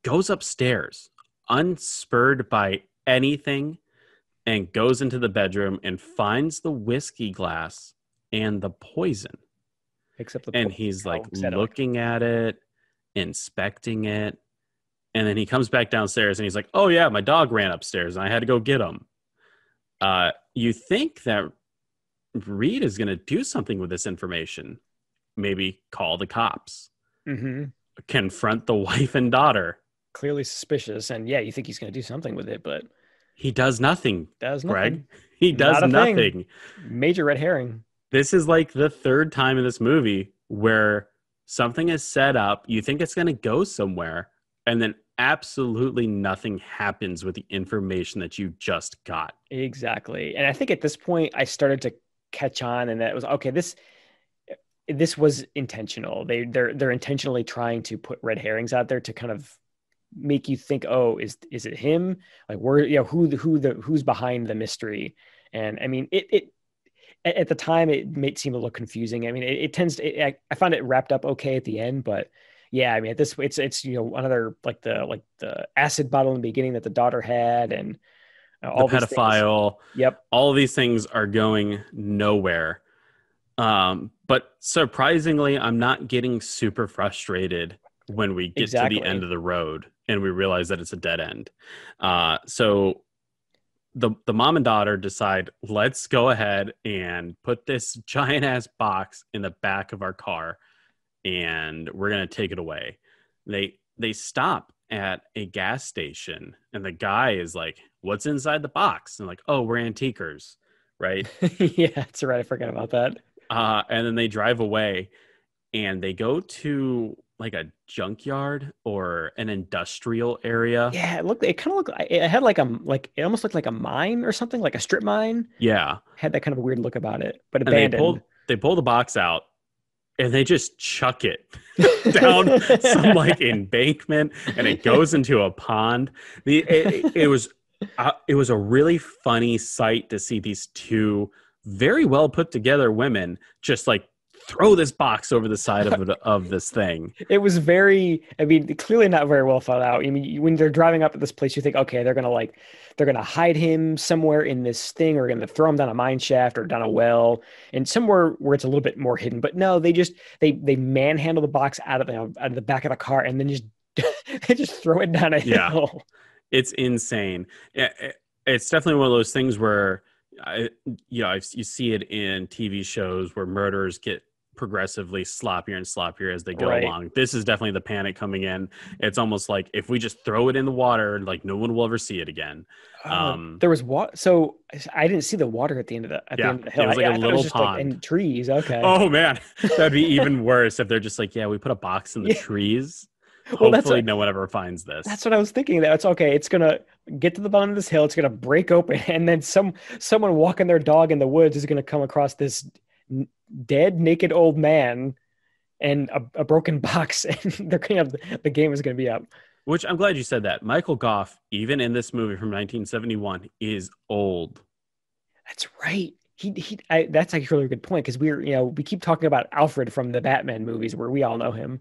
goes upstairs unspurred by anything and goes into the bedroom and finds the whiskey glass and the poison. Picks up the And poison, he's like looks at it looking at it, inspecting it. And then he comes back downstairs and he's like, oh yeah, my dog ran upstairs and I had to go get him. You think that Reed is going to do something with this information. Maybe call the cops. Mm-hmm. Confront the wife and daughter. Clearly suspicious. And yeah, you think he's going to do something with it, but he does nothing. Does nothing. Greg. He does nothing. Thing. Major red herring. This is like the third time in this movie where something is set up. You think it's going to go somewhere, and then absolutely nothing happens with the information that you just got. Exactly. And I think at this point I started to catch on, and that was okay. This was intentional. They're intentionally trying to put red herrings out there to kind of make you think, oh, is it him? Like, who's behind the mystery? And I mean, it at the time it made seem a little confusing. I mean, it tends to. I found it wrapped up okay at the end, but yeah, I mean, at this it's another like the acid bottle in the beginning that the daughter had, and all the pedophile. Yep, all of these things are going nowhere. But surprisingly, I'm not getting super frustrated when we get to the end of the road and we realize that it's a dead end. So the mom and daughter decide, let's go ahead and put this giant ass box in the back of our car and we're going to take it away. They stop at a gas station and the guy is like, what's inside the box? And like, oh, we're antiquers, right? Yeah, that's right. I forgot about that. And then they drive away and they go to like a junkyard or an industrial area. Yeah, it kind of looked, it had it almost looked like a mine or something, like a strip mine. Yeah. Had that kind of a weird look about it, but abandoned. They pull the box out and they just chuck it down some like embankment and it goes into a pond. It was a really funny sight to see these two very well put together women just like throw this box over the side of this thing. It was clearly not very well thought out. I mean, when they're driving up to this place, you think, okay, they're gonna hide him somewhere in this thing, or gonna throw him down a mine shaft or down a well, and somewhere where it's a little bit more hidden. But no, they manhandle the box out of the back of the car and then just they just throw it down a hill. Yeah. It's insane. It's definitely one of those things where you see it in TV shows where murders get progressively sloppier and sloppier as they go along. This is definitely the panic coming in. It's almost like if we just throw it in the water, like no one will ever see it again. There was water, so I didn't see the water at the end of the hill. It was like a little pond and trees. Okay. Oh man, that'd be even worse if they're just like, yeah, we put a box in the trees. Hopefully no one ever finds this. That's what I was thinking. That it's okay. It's going to get to the bottom of this hill. It's going to break open. And then someone walking their dog in the woods is going to come across this dead, naked old man and a broken box. And the game is going to be up. Which I'm glad you said that. Michael Goff, even in this movie from 1971, is old. That's right. That's actually a really good point. Because we keep talking about Alfred from the Batman movies where we all know him.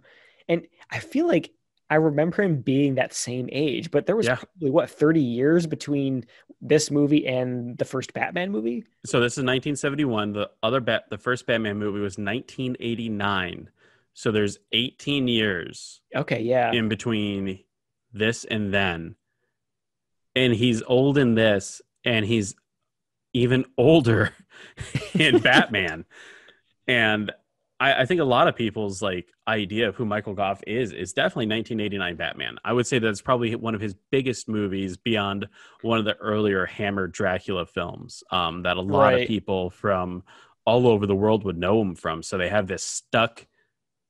And I feel like I remember him being that same age, but there was probably 30 years between this movie and the first Batman movie. So this is 1971. The first Batman movie was 1989. So there's 18 years. Okay, yeah. In between this and then. And he's old in this, and he's even older in Batman. And I think a lot of people's like idea of who Michael Goff is definitely 1989 Batman. I would say that's probably one of his biggest movies beyond one of the earlier Hammer Dracula films that a lot of people from all over the world would know him from. So they have this stuck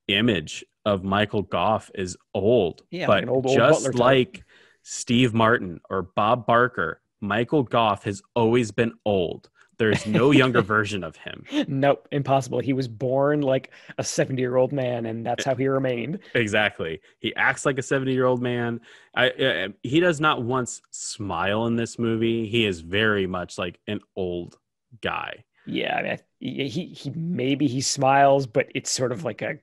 image of Michael Goff as old. Yeah, but like an old just like Steve Martin or Bob Barker, Michael Goff has always been old. There's no younger version of him. Nope, impossible. He was born like a 70-year-old man, and that's how he remained. Exactly. He acts like a 70-year-old man. He does not once smile in this movie. He is very much like an old guy. Yeah, I mean, he smiles, but it's sort of like a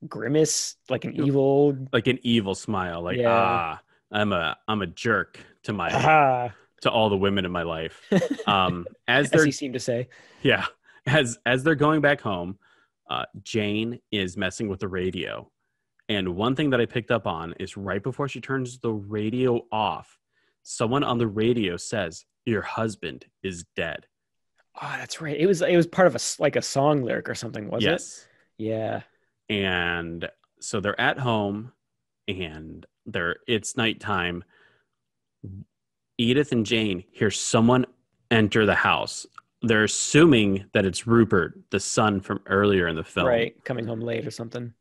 grimace, like an evil smile. Like I'm a jerk to my to all the women in my life. As he seemed to say. Yeah. As they're going back home, Jane is messing with the radio. And one thing that I picked up on is right before she turns the radio off, someone on the radio says, "Your husband is dead." Oh, that's right. It was part of a song lyric or something, was it? Yes. Yeah. And so they're at home and it's nighttime. Edith and Jane hear someone enter the house. They're assuming that it's Rupert, the son from earlier in the film. Right, coming home late or something.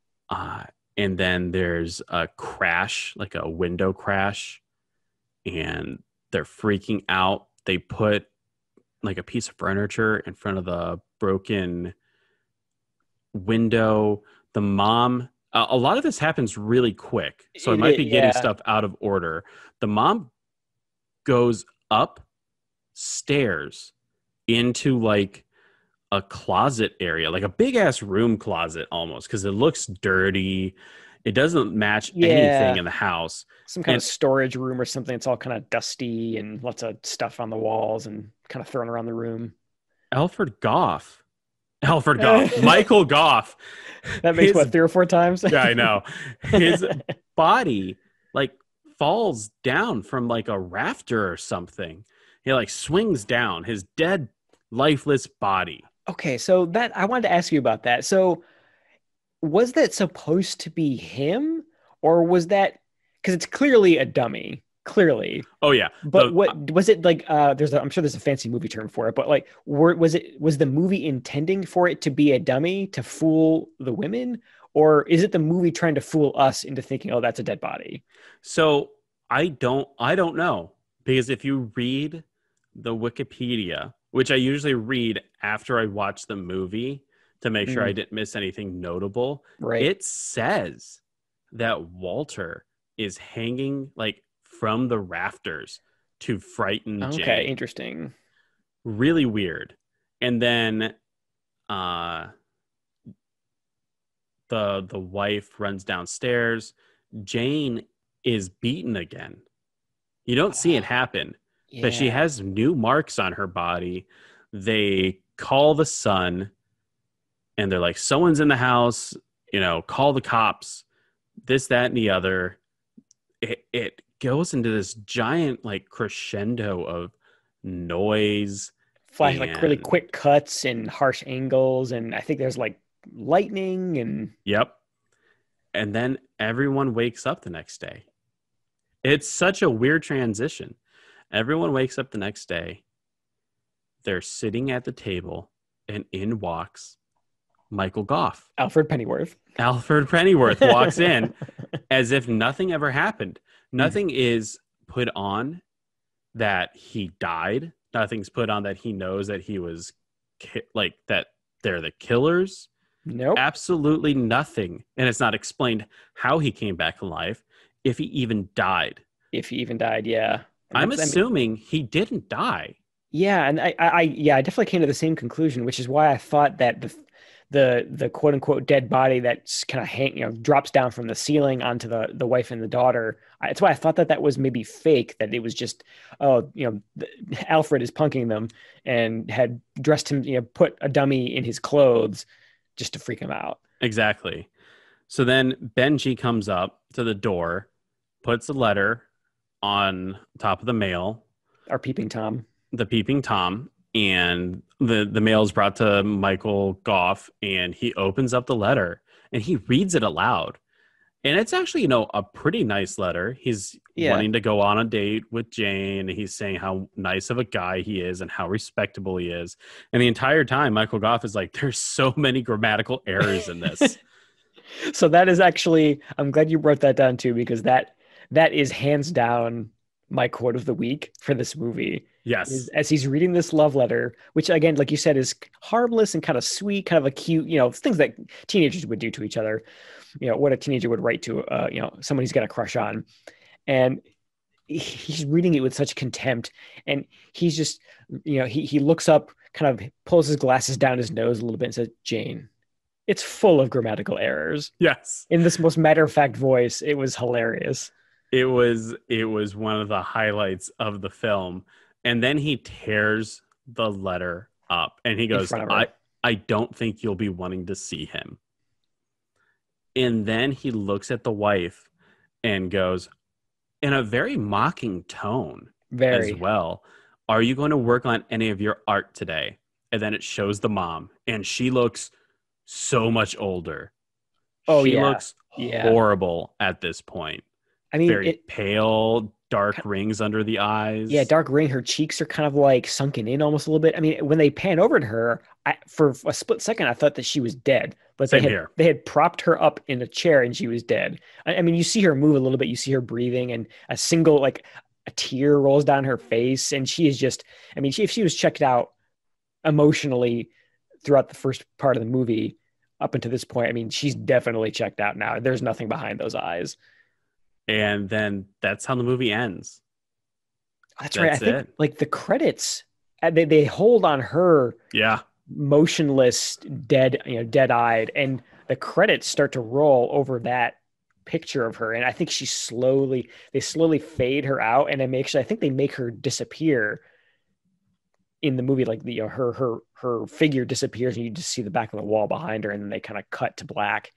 And then there's a crash, like a window crash, and they're freaking out. They put like a piece of furniture in front of the broken window. The mom, a lot of this happens really quick, so I might be getting stuff out of order. The mom goes upstairs into like a closet area, like a big ass room closet almost, because it looks dirty. It doesn't match anything in the house. Some kind of storage room or something. It's all kind of dusty and lots of stuff on the walls and kind of thrown around the room. Michael Goff. That makes 3 or 4 times? Yeah, I know. His body like falls down from like a rafter or something. He like swings down, his dead, lifeless body. Okay, so that I wanted to ask you about that. So was that supposed to be him, or was that because it's clearly a dummy? Clearly. Oh yeah. But what was it like? I'm sure there's a fancy movie term for it, but like, was the movie intending for it to be a dummy to fool the women, or is it the movie trying to fool us into thinking, oh, that's a dead body? So I don't know, because if you read the Wikipedia, which I usually read after I watch the movie to make sure I didn't miss anything notable, right? It says that Walter is hanging like from the rafters to frighten Jane. Okay, interesting. Really weird. And then the wife runs downstairs. Jane is beaten again. You don't see it happen, but she has new marks on her body. They call the son and they're like, someone's in the house, call the cops, this, that, and the other. It goes into this giant like crescendo of noise, like really quick cuts and harsh angles, and I think there's like lightning and and then everyone wakes up the next day. It's such a weird transition. Everyone wakes up the next day. They're sitting at the table, and in walks Michael Goff. Alfred Pennyworth walks in as if nothing ever happened. Nothing is put on that he died. Nothing's put on that he knows that he was that they're the killers. Nope. Absolutely nothing. And it's not explained how he came back to life, if he even died. Yeah. I'm assuming he didn't die. Yeah, and I definitely came to the same conclusion, which is why I thought that the quote unquote dead body that's kind of drops down from the ceiling onto the wife and the daughter. That's why I thought that was maybe fake, that it was just, Alfred is punking them and had dressed him, put a dummy in his clothes just to freak him out. Exactly. So then Benji comes up to the door, puts a letter on top of the mail. Our peeping Tom. The peeping Tom, and the mail is brought to Michael Goff, and he opens up the letter and he reads it aloud. And it's actually, a pretty nice letter. He's wanting to go on a date with Jane. He's saying how nice of a guy he is and how respectable he is. And the entire time, Michael Goff is like, there's so many grammatical errors in this. So that is actually, I'm glad you brought that down too, because that is hands down my quote of the week for this movie. Yes. As he's reading this love letter, which again, like you said, is harmless and kind of sweet, kind of a cute, things that teenagers would do to each other. What a teenager would write to, someone he's got a crush on. And he's reading it with such contempt. And he's just, he looks up, kind of pulls his glasses down his nose a little bit and says, Jane, it's full of grammatical errors. Yes. In this most matter-of-fact voice. It was hilarious. It was one of the highlights of the film. And then he tears the letter up and he In goes, front of her. I don't think you'll be wanting to see him. And then he looks at the wife and goes, in a very mocking tone as Very. well, are you going to work on any of your art today? And then it shows the mom, and she looks so much older. Oh, She yeah. looks horrible at this point. I mean, very pale, dark rings under the eyes. Yeah, dark ring. Her cheeks are kind of like sunken in almost a little bit. I mean, when they pan over to her, for a split second, I thought that she was dead. But they had propped her up in a chair and she was dead. I mean, you see her move a little bit. You see her breathing, and a single like a tear rolls down her face, and she is just. I mean, if she was checked out emotionally throughout the first part of the movie up until this point, I mean, she's definitely checked out now. There's nothing behind those eyes. And then that's how the movie ends. That's right. I think like the credits, they hold on her. Yeah. Motionless, dead-eyed, and the credits start to roll over that picture of her. And I think they slowly fade her out, and I think they make her disappear in the movie. Like her figure disappears, and you just see the back of the wall behind her, and then they kind of cut to black.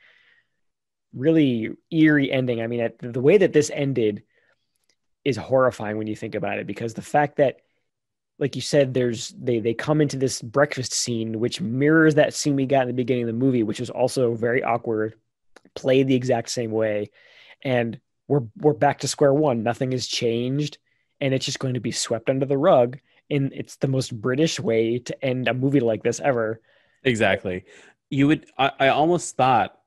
Really eerie ending. I mean, the way that this ended is horrifying when you think about it, because the fact that, like you said, they come into this breakfast scene, which mirrors that scene we got in the beginning of the movie, which was also very awkward, played the exact same way. And we're back to square one. Nothing has changed, and it's just going to be swept under the rug. And it's the most British way to end a movie like this ever. Exactly. I almost thought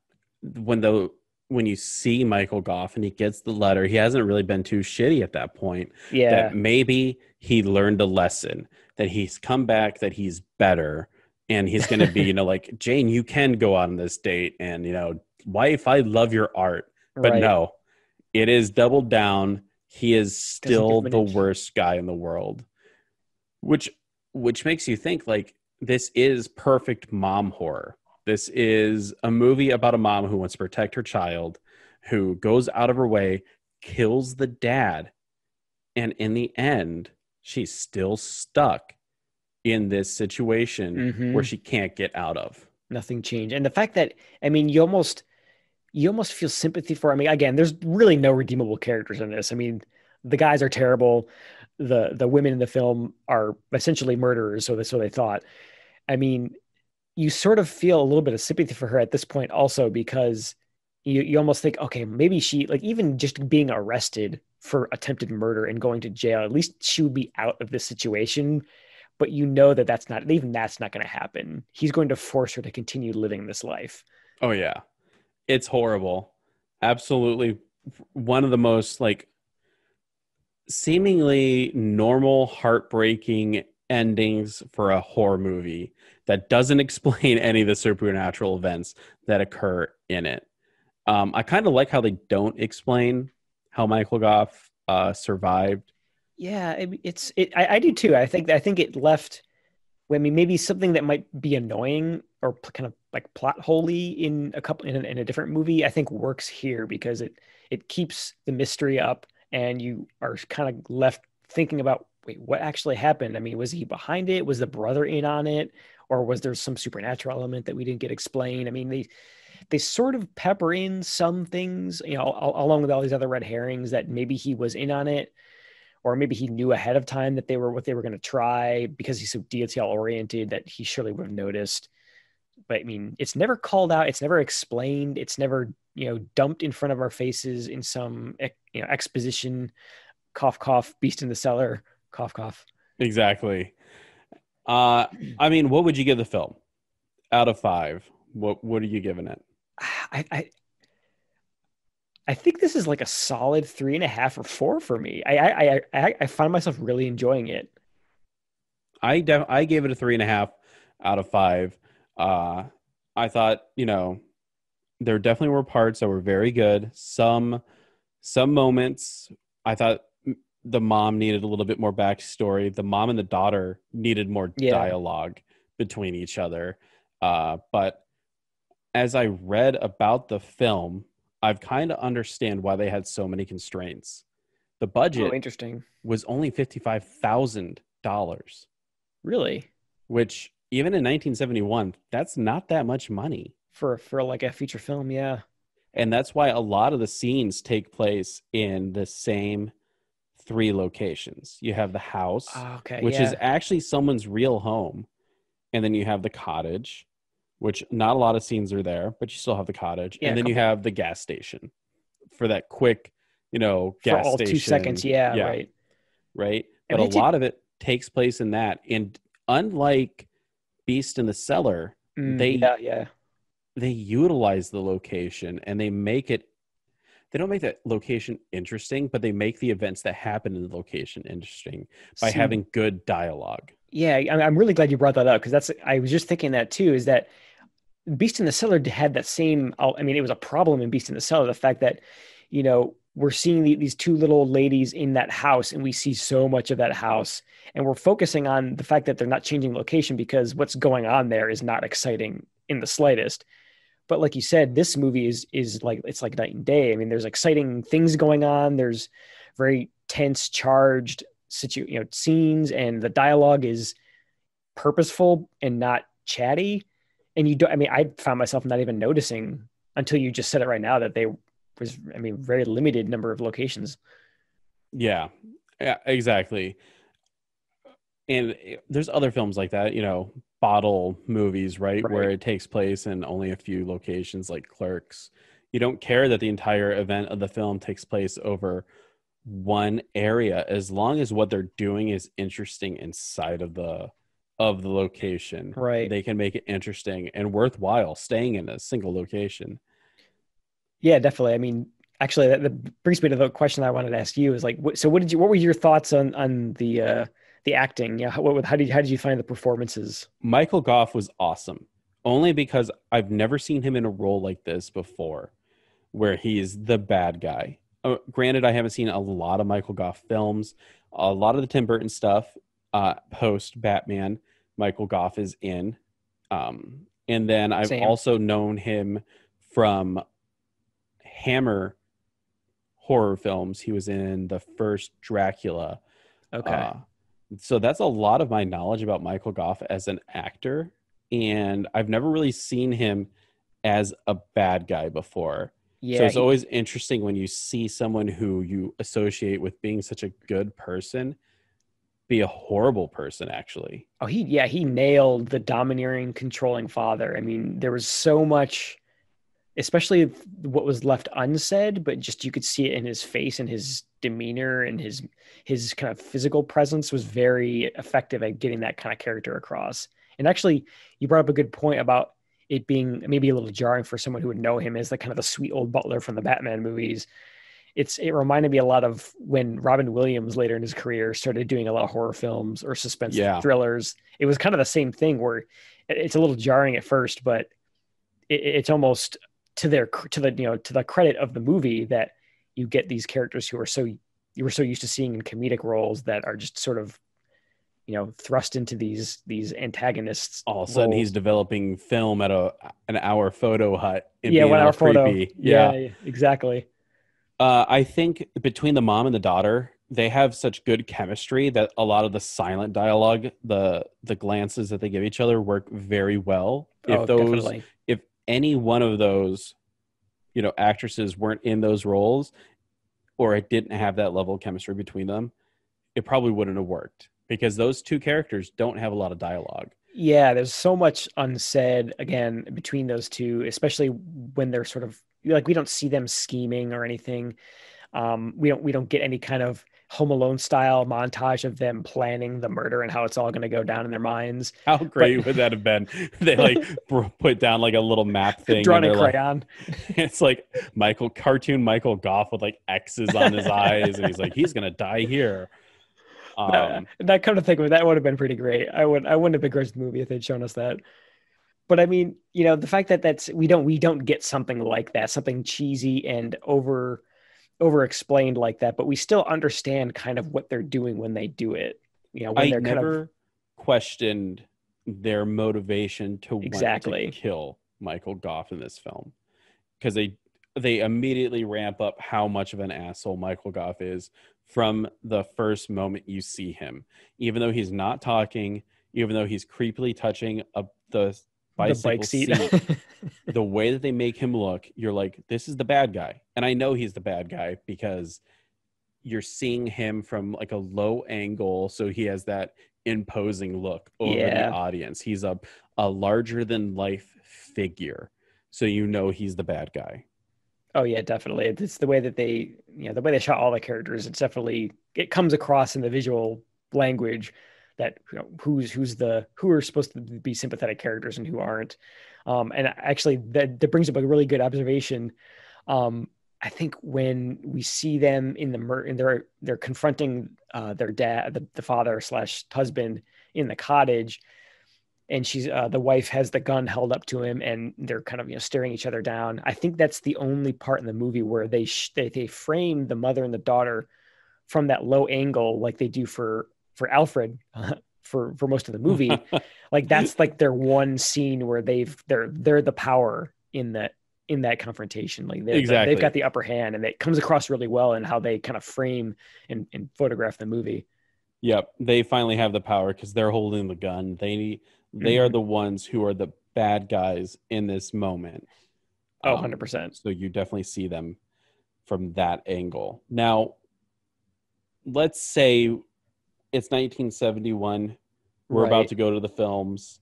when you see Michael Gough and he gets the letter, he hasn't really been too shitty at that point. Yeah. That maybe he learned a lesson, that he's come back, that he's better, and he's going to be, like, Jane, you can go on this date, and, wife, I love your art. But right. No, it is doubled down. He is still the worst guy in the world, which makes you think, like, this is perfect mom horror. This is a movie about a mom who wants to protect her child, who goes out of her way, kills the dad, and in the end, she's still stuck in this situation where she can't get out of. Nothing changed. And the fact that, I mean, you almost feel sympathy for, I mean, again, there's really no redeemable characters in this. I mean, the guys are terrible. The women in the film are essentially murderers, so they thought. I mean, you sort of feel a little bit of sympathy for her at this point also, because you almost think, okay, maybe she, like, even just being arrested for attempted murder and going to jail, at least she would be out of this situation. But that's not going to happen. He's going to force her to continue living this life. Oh yeah. It's horrible. Absolutely. One of the most, like, seemingly normal, heartbreaking endings for a horror movie that doesn't explain any of the supernatural events that occur in it. I kind of like how they don't explain how Michael Gough survived. Yeah, I do too. I think it left. I mean, maybe something that might be annoying or kind of like plot holey in a different movie, I think works here, because it keeps the mystery up, and you are kind of left thinking about, wait, what actually happened? I mean, was he behind it? Was the brother in on it? Or was there some supernatural element that we didn't get explained? I mean, they sort of pepper in some things, along with all these other red herrings, that maybe he was in on it, or maybe he knew ahead of time that what they were going to try, because he's so detail oriented that he surely would have noticed. But I mean, it's never called out. It's never explained. It's never, dumped in front of our faces in some, exposition, cough, cough, beast in the cellar, cough, cough. Exactly. I mean, what would you give the film out of 5? What are you giving it? I think this is like a solid 3.5 or 4 for me. I find myself really enjoying it. I gave it a 3.5 out of 5. I thought, there definitely were parts that were very good. Some moments I thought the mom needed a little bit more backstory. The mom and the daughter needed more dialogue between each other. But as I read about the film, I've kind of understand why they had so many constraints. The budget interesting. was only $55,000 Really? Which even in 1971, that's not that much money. For like a feature film, yeah. And that's why a lot of the scenes take place in the same 3 locations. You have the house, Okay, which yeah. is actually someone's real home. And then you have the cottage, which not a lot of scenes are there, but you still have the cottage. Yeah, And then you have the gas station for that quick, for gas all station. 2 seconds, yeah, Yeah. right. Right. And But a lot of it takes place in that. And unlike Beast in the Cellar, yeah. they utilize the location and they don't make that location interesting, but they make the events that happen in the location interesting by having good dialogue. Yeah, I'm really glad you brought that up, because I was just thinking that too, is that Beast in the Cellar had that same, I mean, it was a problem in Beast in the Cellar, the fact that, we're seeing these 2 little ladies in that house, and we see so much of that house, and we're focusing on the fact that they're not changing location because what's going on there is not exciting in the slightest. But like you said, this movie is like, it's like night and day. I mean, there's exciting things going on. There's very tense, charged scenes, and the dialogue is purposeful and not chatty. And you don't, I mean, I found myself not even noticing until you just said it right now that very limited number of locations. Yeah, exactly. And there's other films like that, bottle movies, right? Where it takes place in only a few locations, like Clerks. You don't care that the entire event of the film takes place over one area, as long as what they're doing is interesting inside of the location. Right. They can make it interesting and worthwhile staying in a single location. Yeah, definitely. I mean, actually, that brings me to the question I wanted to ask you, is like, so what were your thoughts on the acting? Yeah, how did you find the performances? Michael Goff was awesome, only because I've never seen him in a role like this before, where he's the bad guy. Granted, I haven't seen a lot of Michael Goff films. A lot of the Tim Burton stuff, post Batman, Michael Goff is in. And then I've also known him from Hammer horror films. He was in the first Dracula. Okay. So that's a lot of my knowledge about Michael Goff as an actor. And I've never really seen him as a bad guy before. Yeah, so it's always interesting when you see someone who you associate with being such a good person be a horrible person, actually. Oh, he nailed the domineering, controlling father. I mean, there was so much, especially what was left unsaid, but just you could see it in his face and his demeanor, and his kind of physical presence was very effective at getting that kind of character across. And actually, you brought up a good point about it being maybe a little jarring for someone who would know him as the kind of the sweet old butler from the Batman movies. It reminded me a lot of when Robin Williams later in his career started doing a lot of horror films or suspense thrillers. It was kind of the same thing, where it's a little jarring at first, but it's almost to the credit of the movie that you get these characters who you were so used to seeing in comedic roles that are just sort of thrust into these antagonists. All of a sudden, he's developing film at an hour photo hut. And 1 hour photo. Creepy. Yeah, exactly. I think between the mom and the daughter, they have such good chemistry that a lot of the silent dialogue, the glances that they give each other, work very well. Definitely. If any one of those, actresses weren't in those roles, or it didn't have that level of chemistry between them, it probably wouldn't have worked, because those 2 characters don't have a lot of dialogue. Yeah, there's so much unsaid, again, between those 2, especially when they're sort of like, we don't see them scheming or anything. We don't get any kind of Home Alone style montage of them planning the murder and how it's all going to go down in their minds. How great would that have been? They put down like a little map thing, drawn in crayon. It's like cartoon Michael Goff with like X's on his eyes, and he's like, he's gonna die here. That kind of thing, that would have been pretty great. I wouldn't have begrudged the movie if they'd shown us that. But I mean, the fact that we don't get something like that, something cheesy and over explained like that, but we still understand kind of what they're doing when they do it. When they're never questioned their motivation to want to kill Michael Goff in this film, because they immediately ramp up how much of an asshole Michael Goff is from the first moment you see him. Even though he's not talking, even though he's creepily touching the bicycle bike seat. The way that they make him look, you're like, this is the bad guy. And I know he's the bad guy because you're seeing him from like a low angle, so he has that imposing look over the audience. He's a larger than life figure, so you know he's the bad guy. Oh yeah, definitely. It's the way that the way they shot all the characters. It comes across in the visual language that who are supposed to be sympathetic characters and who aren't. And actually, that brings up a really good observation. I think when we see them they're confronting their dad, the father / husband in the cottage, and the wife has the gun held up to him, and they're kind of staring each other down. I think that's the only part in the movie where they frame the mother and the daughter from that low angle, like they do for Alfred for most of the movie. Like that's like their one scene where they're the power in that confrontation. Like they've got the upper hand, and it comes across really well in how they kind of frame and photograph the movie. Yep, they finally have the power because they're holding the gun. They are the ones who are the bad guys in this moment. 100%. So you definitely see them from that angle. Now, let's say it's 1971. We're about to go to the films.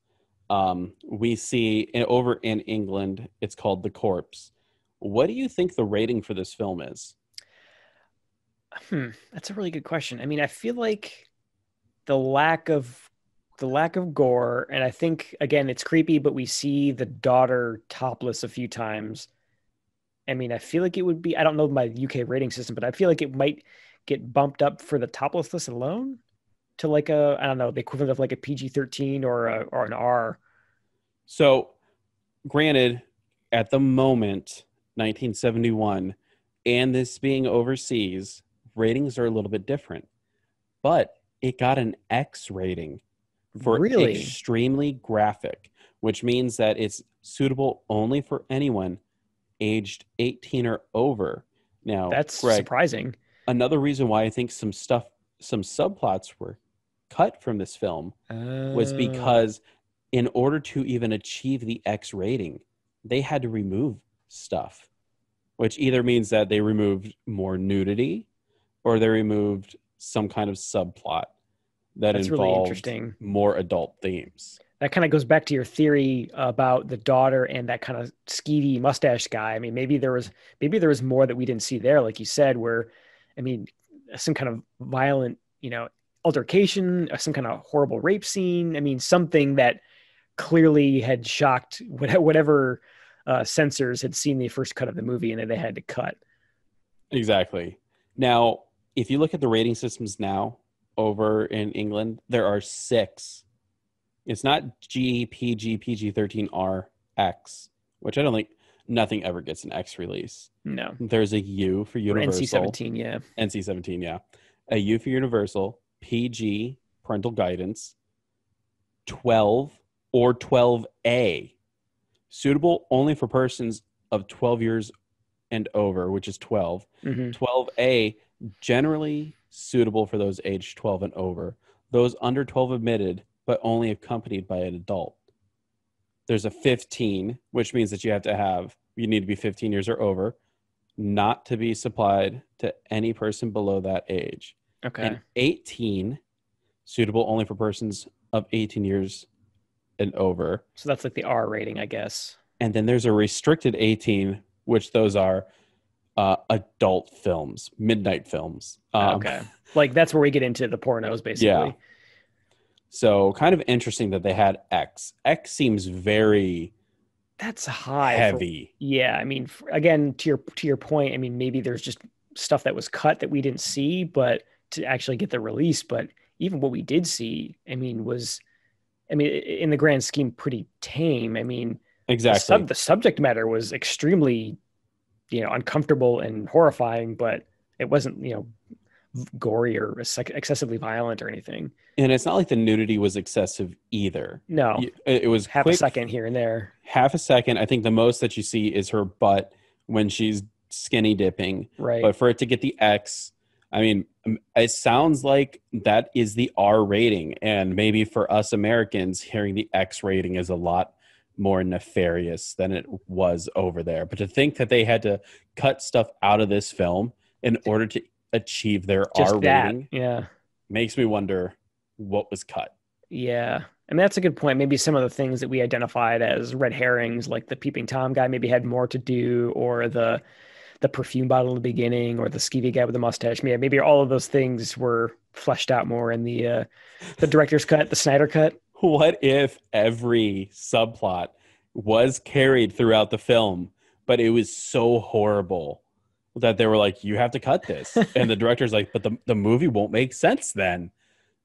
We see over in England, it's called The Corpse. What do you think the rating for this film is? That's a really good question. I mean, I feel like the lack of gore, and I think again it's creepy, but we see the daughter topless a few times. I mean, I feel like it would be, I don't know my UK rating system, but I feel like it might get bumped up for the toplessness alone to like I don't know, the equivalent of like a PG-13 or an R. So, granted, at the moment, 1971, and this being overseas, ratings are a little bit different, but it got an X rating for extremely graphic, which means that it's suitable only for anyone aged 18 or over. Now, that's Greg, surprising. Another reason why I think some subplots were cut from this film was because in order to even achieve the X rating, they had to remove stuff, which either means that they removed more nudity or they removed some kind of subplot that's involved really interesting. More adult themes. That kind of goes back to your theory about the daughter and that kind of skeevy mustache guy. I mean, maybe there was more that we didn't see there, like you said, where, I mean, some kind of violent, altercation, some kind of horrible rape scene. I mean, something that clearly had shocked whatever censors had seen the first cut of the movie, and they had to cut. Exactly. Now, if you look at the rating systems now over in England, there are 6. It's not G, PG, PG-13, X, which I don't think, nothing ever gets an X release. No. There's a U for Universal. NC-17, yeah. NC-17, yeah. A U for Universal, PG, parental guidance, 12 or 12A, suitable only for persons of 12 years and over, which is 12. 12A, generally suitable for those aged 12 and over. Those under 12 admitted, but only accompanied by an adult. There's a 15, which means that you need to be 15 years or over, not to be supplied to any person below that age. Okay. And 18, suitable only for persons of 18 years and over. So that's like the R rating, I guess. And then there's a restricted 18, which those are adult films, midnight films. Okay. Like that's where we get into the pornos, basically. Yeah. So kind of interesting that they had X. X seems very that's high heavy. Yeah. I mean, again, to your point, I mean, maybe there's just stuff that was cut that we didn't see, but to actually get the release. But even what we did see, I mean, in the grand scheme, pretty tame. I mean, exactly. The subject matter was extremely, uncomfortable and horrifying, but it wasn't, gory or excessively violent or anything. And it's not like the nudity was excessive either. No, it was half a second here and there. Half a second. I think the most that you see is her butt when she's skinny dipping. Right. But for it to get the X, I mean, It sounds like that is the R rating, and maybe for us Americans, hearing the X rating is a lot more nefarious than it was over there. But to think that they had to cut stuff out of this film in order to achieve their Just R that, rating yeah. makes me wonder what was cut. Yeah. I mean, that's a good point. Maybe some of the things that we identified as red herrings, like the peeping Tom guy, maybe had more to do, or the perfume bottle in the beginning, or the skeevy guy with the mustache. Maybe all of those things were fleshed out more in the director's cut, the Snyder cut. What if every subplot was carried throughout the film, but it was so horrible that they were like, you have to cut this. And the director's like, but the movie won't make sense then.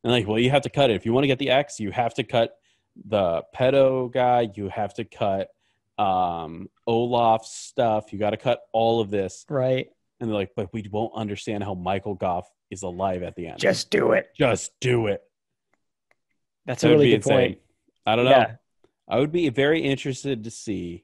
And like, well, you have to cut it. If you want to get the X, you have to cut the pedo guy. You have to cut Olaf's stuff. You got to cut all of this. Right. And they're like, but we won't understand how Michael Goff is alive at the end. Just do it. Just do it. That's a really good point. I don't know. I would be very interested to see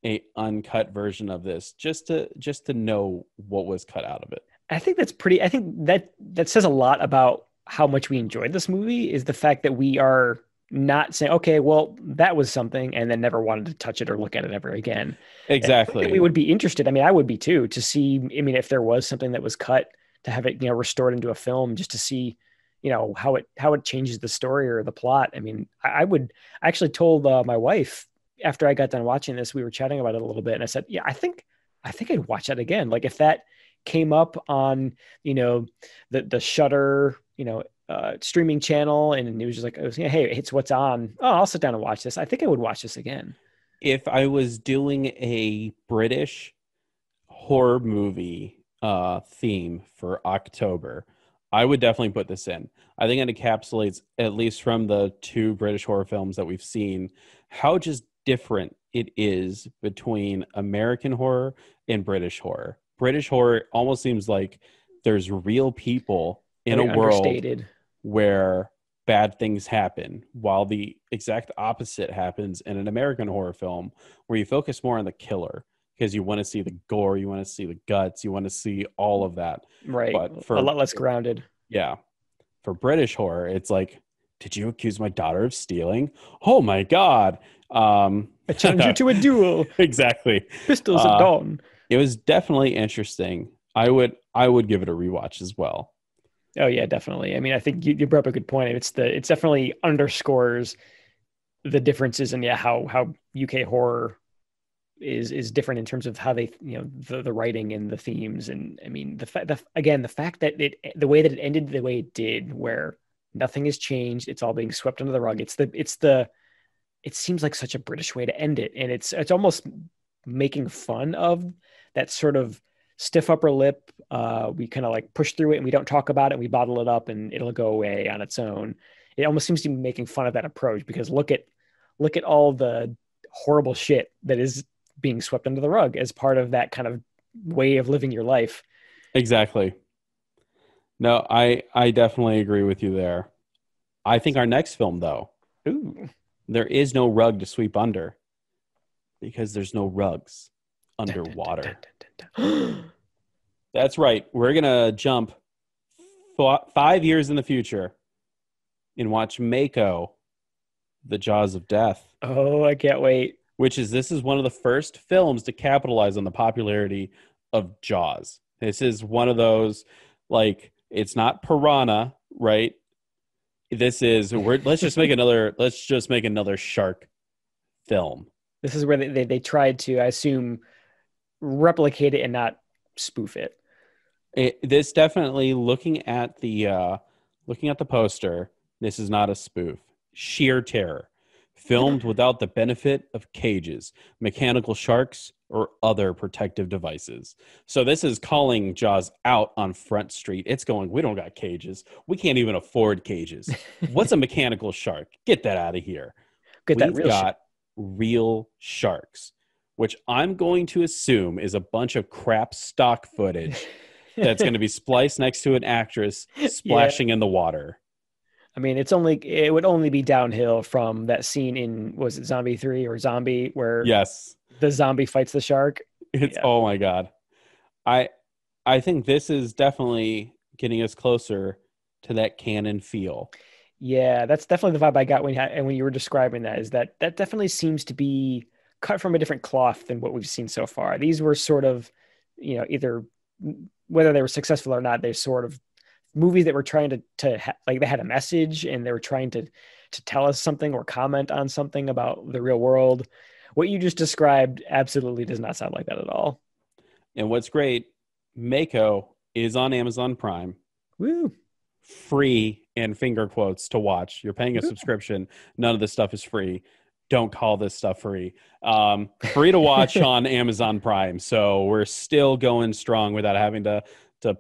a uncut version of this, just to know what was cut out of it. I think that says a lot about how much we enjoyed this movie, is the fact that we are not saying, okay, well, that was something, and then never wanted to touch it or look at it ever again. Exactly. We would be interested. I mean, I would be too, to see, I mean, if there was something that was cut, to have it, restored into a film, just to see, how it changes the story or the plot. I mean, I actually told my wife after I got done watching this, we were chatting about it a little bit, and I said, yeah, I think I'd watch that again. Like if that came up on, the Shudder, streaming channel, and it was just like, hey, it's what's on. Oh, I'll sit down and watch this. I think I would watch this again. If I was doing a British horror movie theme for October, I would definitely put this in. I think it encapsulates, at least from the 2 British horror films that we've seen, how just different it is between American horror and British horror. British horror almost seems like there's real people in a world where bad things happen, while the exact opposite happens in an American horror film, where you focus more on the killer because you want to see the gore, you want to see the guts, you want to see all of that. Right. But a lot less grounded. Yeah. For British horror, it's like, did you accuse my daughter of stealing? Oh my God. I challenge you to a duel. Exactly. Pistols at dawn. It was definitely interesting. I would give it a rewatch as well. Oh yeah, definitely. I mean, I think you brought up a good point. It's definitely underscores the differences in how UK horror is different in terms of how they, the writing and the themes. And I mean, the fact that the way that it ended the way it did, where nothing has changed, it's all being swept under the rug. It seems like such a British way to end it, and it's almost making fun of that sort of stiff upper lip. We kind of like push through it and we don't talk about it. We bottle it up and it'll go away on its own. It almost seems to be making fun of that approach, because look at all the horrible shit that is being swept under the rug as part of that kind of way of living your life. Exactly. No, I definitely agree with you there. I think our next film, though, there is no rug to sweep under, because there's no rugs underwater. That's right. We're going to jump 5 years in the future and watch Mako, The Jaws of Death. Oh, I can't wait. This is one of the first films to capitalize on the popularity of Jaws. This is one of those, like, it's not Piranha, right? Let's just make another shark film. This is where they tried to, I assume, replicate it and not spoof it. This definitely, looking at the poster, this is not a spoof. Sheer terror. Filmed without the benefit of cages, mechanical sharks, or other protective devices. So this is calling Jaws out on Front Street. It's going, we don't got cages. We can't even afford cages. What's a mechanical shark? Get that out of here. We've got real sharks, which I'm going to assume is a bunch of crap stock footage that's going to be spliced next to an actress splashing in the water. I mean, it would only be downhill from that scene in, was it Zombie 3 or Zombie, where the zombie fights the shark? Oh my God. I think this is definitely getting us closer to that canon feel. Yeah, that's definitely the vibe I got when you were describing that, is that definitely seems to be cut from a different cloth than what we've seen so far. These were sort of, either whether they were successful or not, they're sort of movies that were trying like they had a message and they were trying to tell us something or comment on something about the real world. What you just described absolutely does not sound like that at all. And what's great, Mako is on Amazon Prime. Woo. Free and finger quotes to watch. You're paying a subscription. None of this stuff is free. Don't call this stuff free. Free to watch on Amazon Prime. So we're still going strong without having to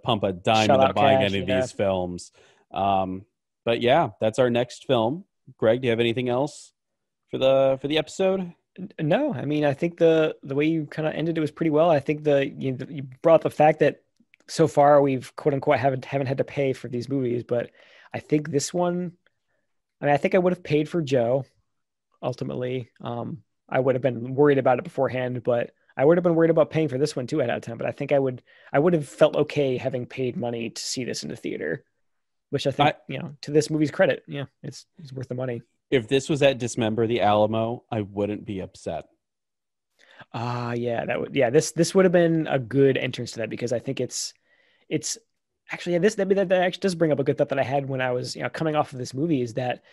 pump a dime into buying any of these films. But yeah, that's our next film. Greg, do you have anything else for the episode? No, I mean, I think the way you kind of ended it was pretty well. I think you brought up the fact that so far we've quote unquote haven't had to pay for these movies, but I think this one, I mean, I think I would have paid for Joe ultimately. I would have been worried about it beforehand, but I would have been worried about paying for this one too at that time. But I think I would have felt okay having paid money to see this in the theater, which I think, to this movie's credit, it's worth the money. If this was at Dismember the Alamo, I wouldn't be upset. This would have been a good entrance to that, because I think it's actually, that actually does bring up a good thought that I had when I was coming off of this movie, is that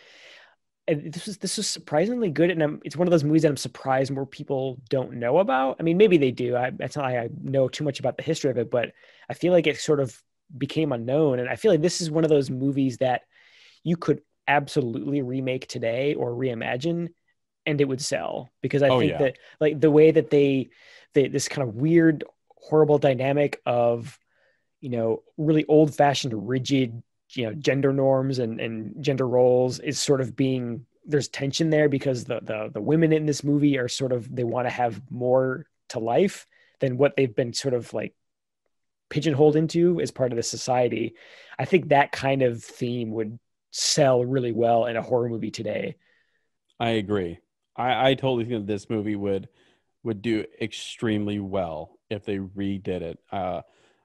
this was surprisingly good, and it's one of those movies that I'm surprised more people don't know about. I mean, maybe they do. It's not like I know too much about the history of it, but I feel like it sort of became unknown, and I feel like this is one of those movies that you could absolutely remake today or reimagine, and it would sell, because I think that, like, the way that they this kind of weird, horrible dynamic of, really old fashioned, rigid, gender norms and gender roles is sort of there's tension there, because the women in this movie are sort of, they want to have more to life than what they've been sort of like pigeonholed into as part of the society. I think that kind of theme would sell really well in a horror movie today. I agree. I totally think that this movie would do extremely well if they redid it.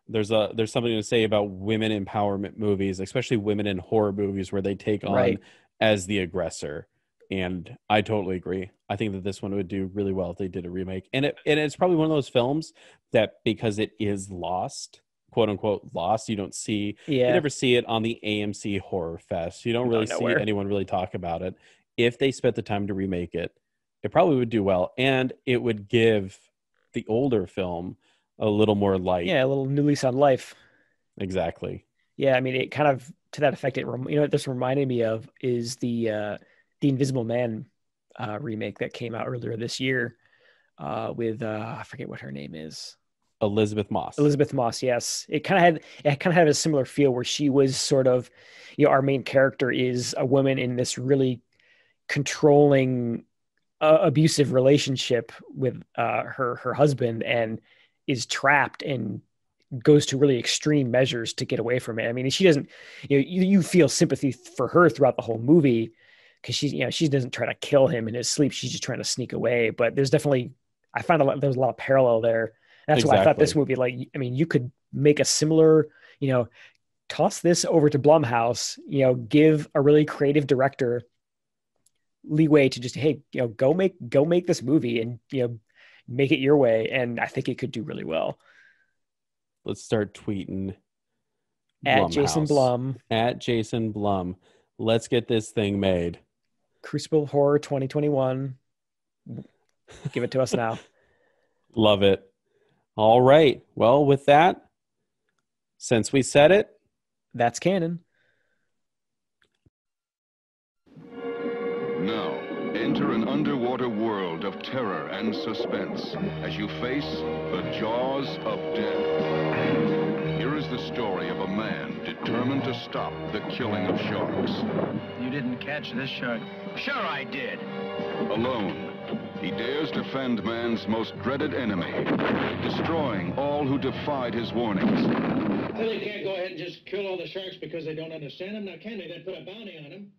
There's something to say about women empowerment movies, especially women in horror movies, where they take on as the aggressor. And I totally agree. I think that this one would do really well if they did a remake. And it's probably one of those films that, because it is lost, quote unquote lost, you never see it on the AMC Horror Fest. You don't really see anyone really talk about it. If they spent the time to remake it, it probably would do well, and it would give the older film a little more light. Yeah, a little new lease on life. Exactly. Yeah, I mean, it kind of, to that effect, what this reminded me of is the Invisible Man remake that came out earlier this year with I forget what her name is. Elizabeth Moss. Elizabeth Moss, yes. It kind of had a similar feel, where she was sort of, our main character is a woman in this really controlling, abusive relationship with her husband, and is trapped and goes to really extreme measures to get away from it. I mean, she doesn't, you feel sympathy for her throughout the whole movie, because she doesn't try to kill him in his sleep. She's just trying to sneak away. But there's definitely, I found there's a lot of parallel there. That's why I thought this movie, like, I mean, you could make a similar, toss this over to Blumhouse, give a really creative director leeway to just, hey, go make this movie, and, make it your way. And I think it could do really well. Let's start tweeting at Blumhouse. Jason Blum. At Jason Blum. Let's get this thing made. Crucible of Horror 2021. Give it to us now. Love it. All right. Well, with that, since we said it, that's canon. Now, enter an underwater world of terror and suspense as you face the jaws of death. Here is the story of a man determined to stop the killing of sharks. You didn't catch this shark. Sure I did. Alone, he dares defend man's most dreaded enemy, destroying all who defied his warnings. Well, they can't go ahead and just kill all the sharks because they don't understand them. Now, can they? Then put a bounty on them.